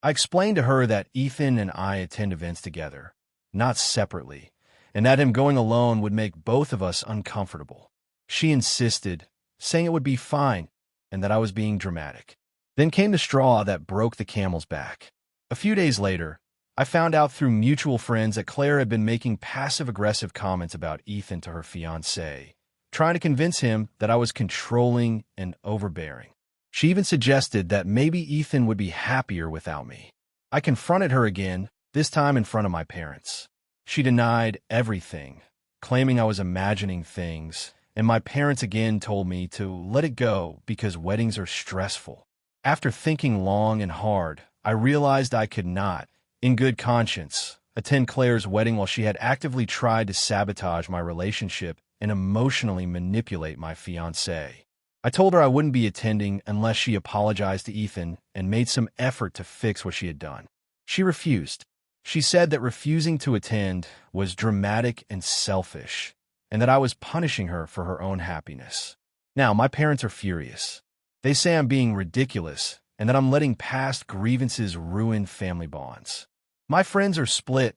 I explained to her that Ethan and I attend events together, not separately, and that him going alone would make both of us uncomfortable. She insisted, saying it would be fine, and that I was being dramatic. Then came the straw that broke the camel's back. A few days later, I found out through mutual friends that Claire had been making passive-aggressive comments about Ethan to her fiancé, trying to convince him that I was controlling and overbearing. She even suggested that maybe Ethan would be happier without me. I confronted her again, this time in front of my parents. She denied everything, claiming I was imagining things, and my parents again told me to let it go because weddings are stressful. After thinking long and hard, I realized I could not, in good conscience, attend Claire's wedding while she had actively tried to sabotage my relationship and emotionally manipulate my fiancé. I told her I wouldn't be attending unless she apologized to Ethan and made some effort to fix what she had done. She refused. She said that refusing to attend was dramatic and selfish, and that I was punishing her for her own happiness. Now, my parents are furious. They say I'm being ridiculous and that I'm letting past grievances ruin family bonds. My friends are split.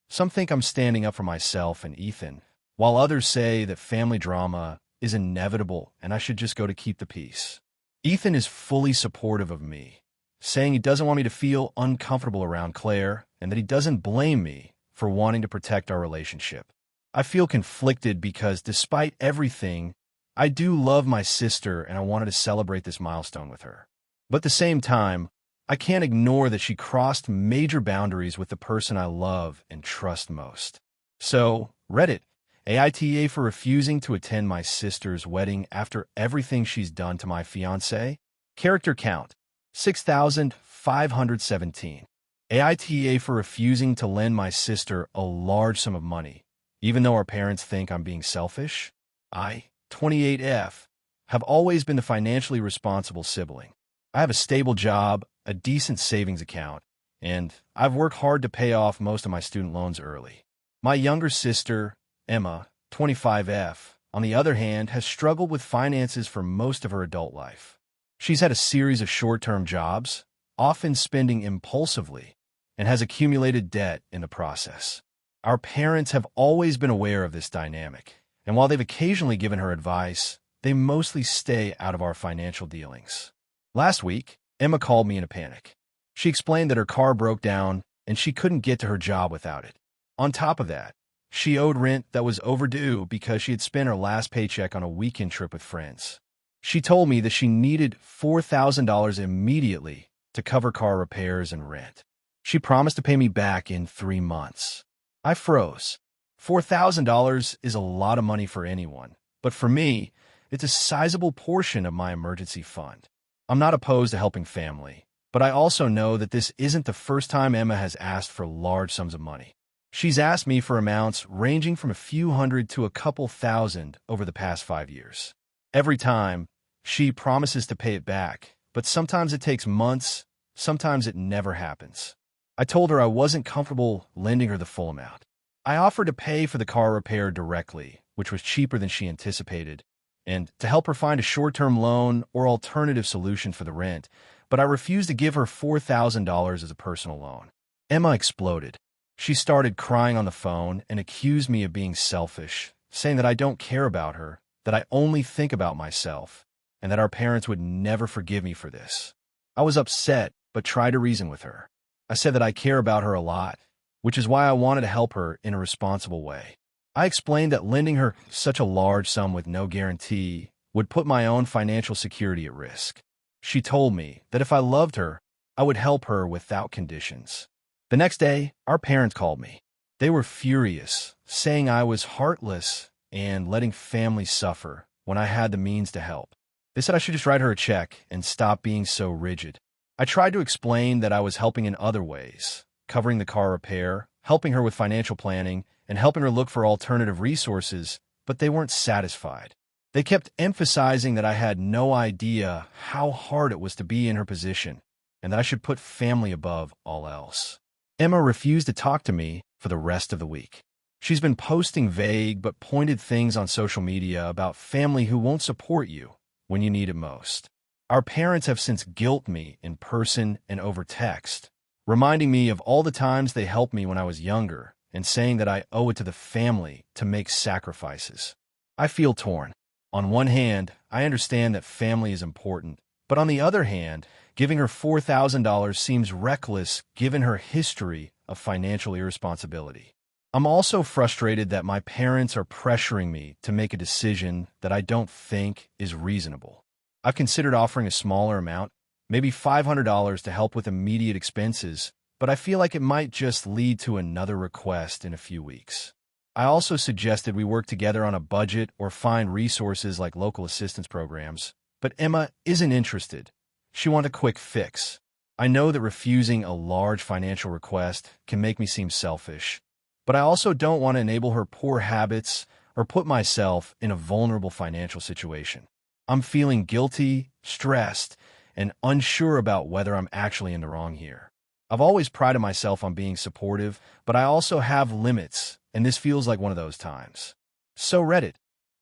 Some think I'm standing up for myself and Ethan, while others say that family drama is inevitable and I should just go to keep the peace. Ethan is fully supportive of me, saying he doesn't want me to feel uncomfortable around Claire and that he doesn't blame me for wanting to protect our relationship. I feel conflicted because despite everything, I do love my sister and I wanted to celebrate this milestone with her. But at the same time, I can't ignore that she crossed major boundaries with the person I love and trust most. So, Reddit, AITA for refusing to attend my sister's wedding after everything she's done to my fiancé. Character count, 6,517. AITA for refusing to lend my sister a large sum of money, even though our parents think I'm being selfish. I, 28F, have always been the financially responsible sibling. I have a stable job, a decent savings account, and I've worked hard to pay off most of my student loans early. My younger sister, Emma, 25F, on the other hand, has struggled with finances for most of her adult life. She's had a series of short-term jobs, often spending impulsively, and has accumulated debt in the process. Our parents have always been aware of this dynamic, and while they've occasionally given her advice, they mostly stay out of our financial dealings. Last week, Emma called me in a panic. She explained that her car broke down and she couldn't get to her job without it. On top of that, she owed rent that was overdue because she had spent her last paycheck on a weekend trip with friends. She told me that she needed $4,000 immediately to cover car repairs and rent. She promised to pay me back in 3 months. I froze. $4,000 is a lot of money for anyone, but for me, it's a sizable portion of my emergency fund. I'm not opposed to helping family, but I also know that this isn't the first time Emma has asked for large sums of money. She's asked me for amounts ranging from a few hundred to a couple thousand over the past 5 years. Every time, she promises to pay it back, but sometimes it takes months, sometimes it never happens. I told her I wasn't comfortable lending her the full amount. I offered to pay for the car repair directly, which was cheaper than she anticipated, and to help her find a short-term loan or alternative solution for the rent, but I refused to give her $4,000 as a personal loan. Emma exploded. She started crying on the phone and accused me of being selfish, saying that I don't care about her, that I only think about myself, and that our parents would never forgive me for this. I was upset, but tried to reason with her. I said that I care about her a lot, which is why I wanted to help her in a responsible way. I explained that lending her such a large sum with no guarantee would put my own financial security at risk. She told me that if I loved her, I would help her without conditions. The next day, our parents called me. They were furious, saying I was heartless and letting families suffer when I had the means to help. They said I should just write her a check and stop being so rigid. I tried to explain that I was helping in other ways, covering the car repair, helping her with financial planning, and helping her look for alternative resources, but they weren't satisfied. They kept emphasizing that I had no idea how hard it was to be in her position, and that I should put family above all else. Emma refused to talk to me for the rest of the week. She's been posting vague but pointed things on social media about family who won't support you when you need it most. Our parents have since guilted me in person and over text, reminding me of all the times they helped me when I was younger and saying that I owe it to the family to make sacrifices. I feel torn. On one hand, I understand that family is important, but on the other hand, giving her $4,000 seems reckless given her history of financial irresponsibility. I'm also frustrated that my parents are pressuring me to make a decision that I don't think is reasonable. I've considered offering a smaller amount, maybe $500 to help with immediate expenses, but I feel like it might just lead to another request in a few weeks. I also suggested we work together on a budget or find resources like local assistance programs, but Emma isn't interested. She wants a quick fix. I know that refusing a large financial request can make me seem selfish, but I also don't want to enable her poor habits or put myself in a vulnerable financial situation. I'm feeling guilty, stressed, and unsure about whether I'm actually in the wrong here. I've always prided myself on being supportive, but I also have limits, and this feels like one of those times. So Reddit,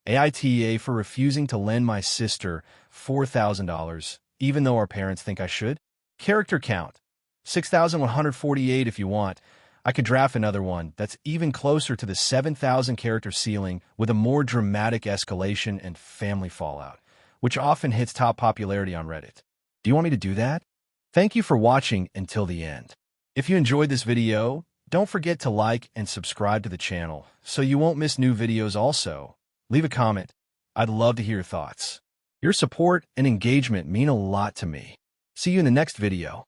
AITA for refusing to lend my sister $4,000, even though our parents think I should. Character count, 6,148 if you want. I could draft another one that's even closer to the 7,000 character ceiling with a more dramatic escalation and family fallout, which often hits top popularity on Reddit. Do you want me to do that? Thank you for watching until the end. If you enjoyed this video, don't forget to like and subscribe to the channel so you won't miss new videos also. Leave a comment. I'd love to hear your thoughts. Your support and engagement mean a lot to me. See you in the next video.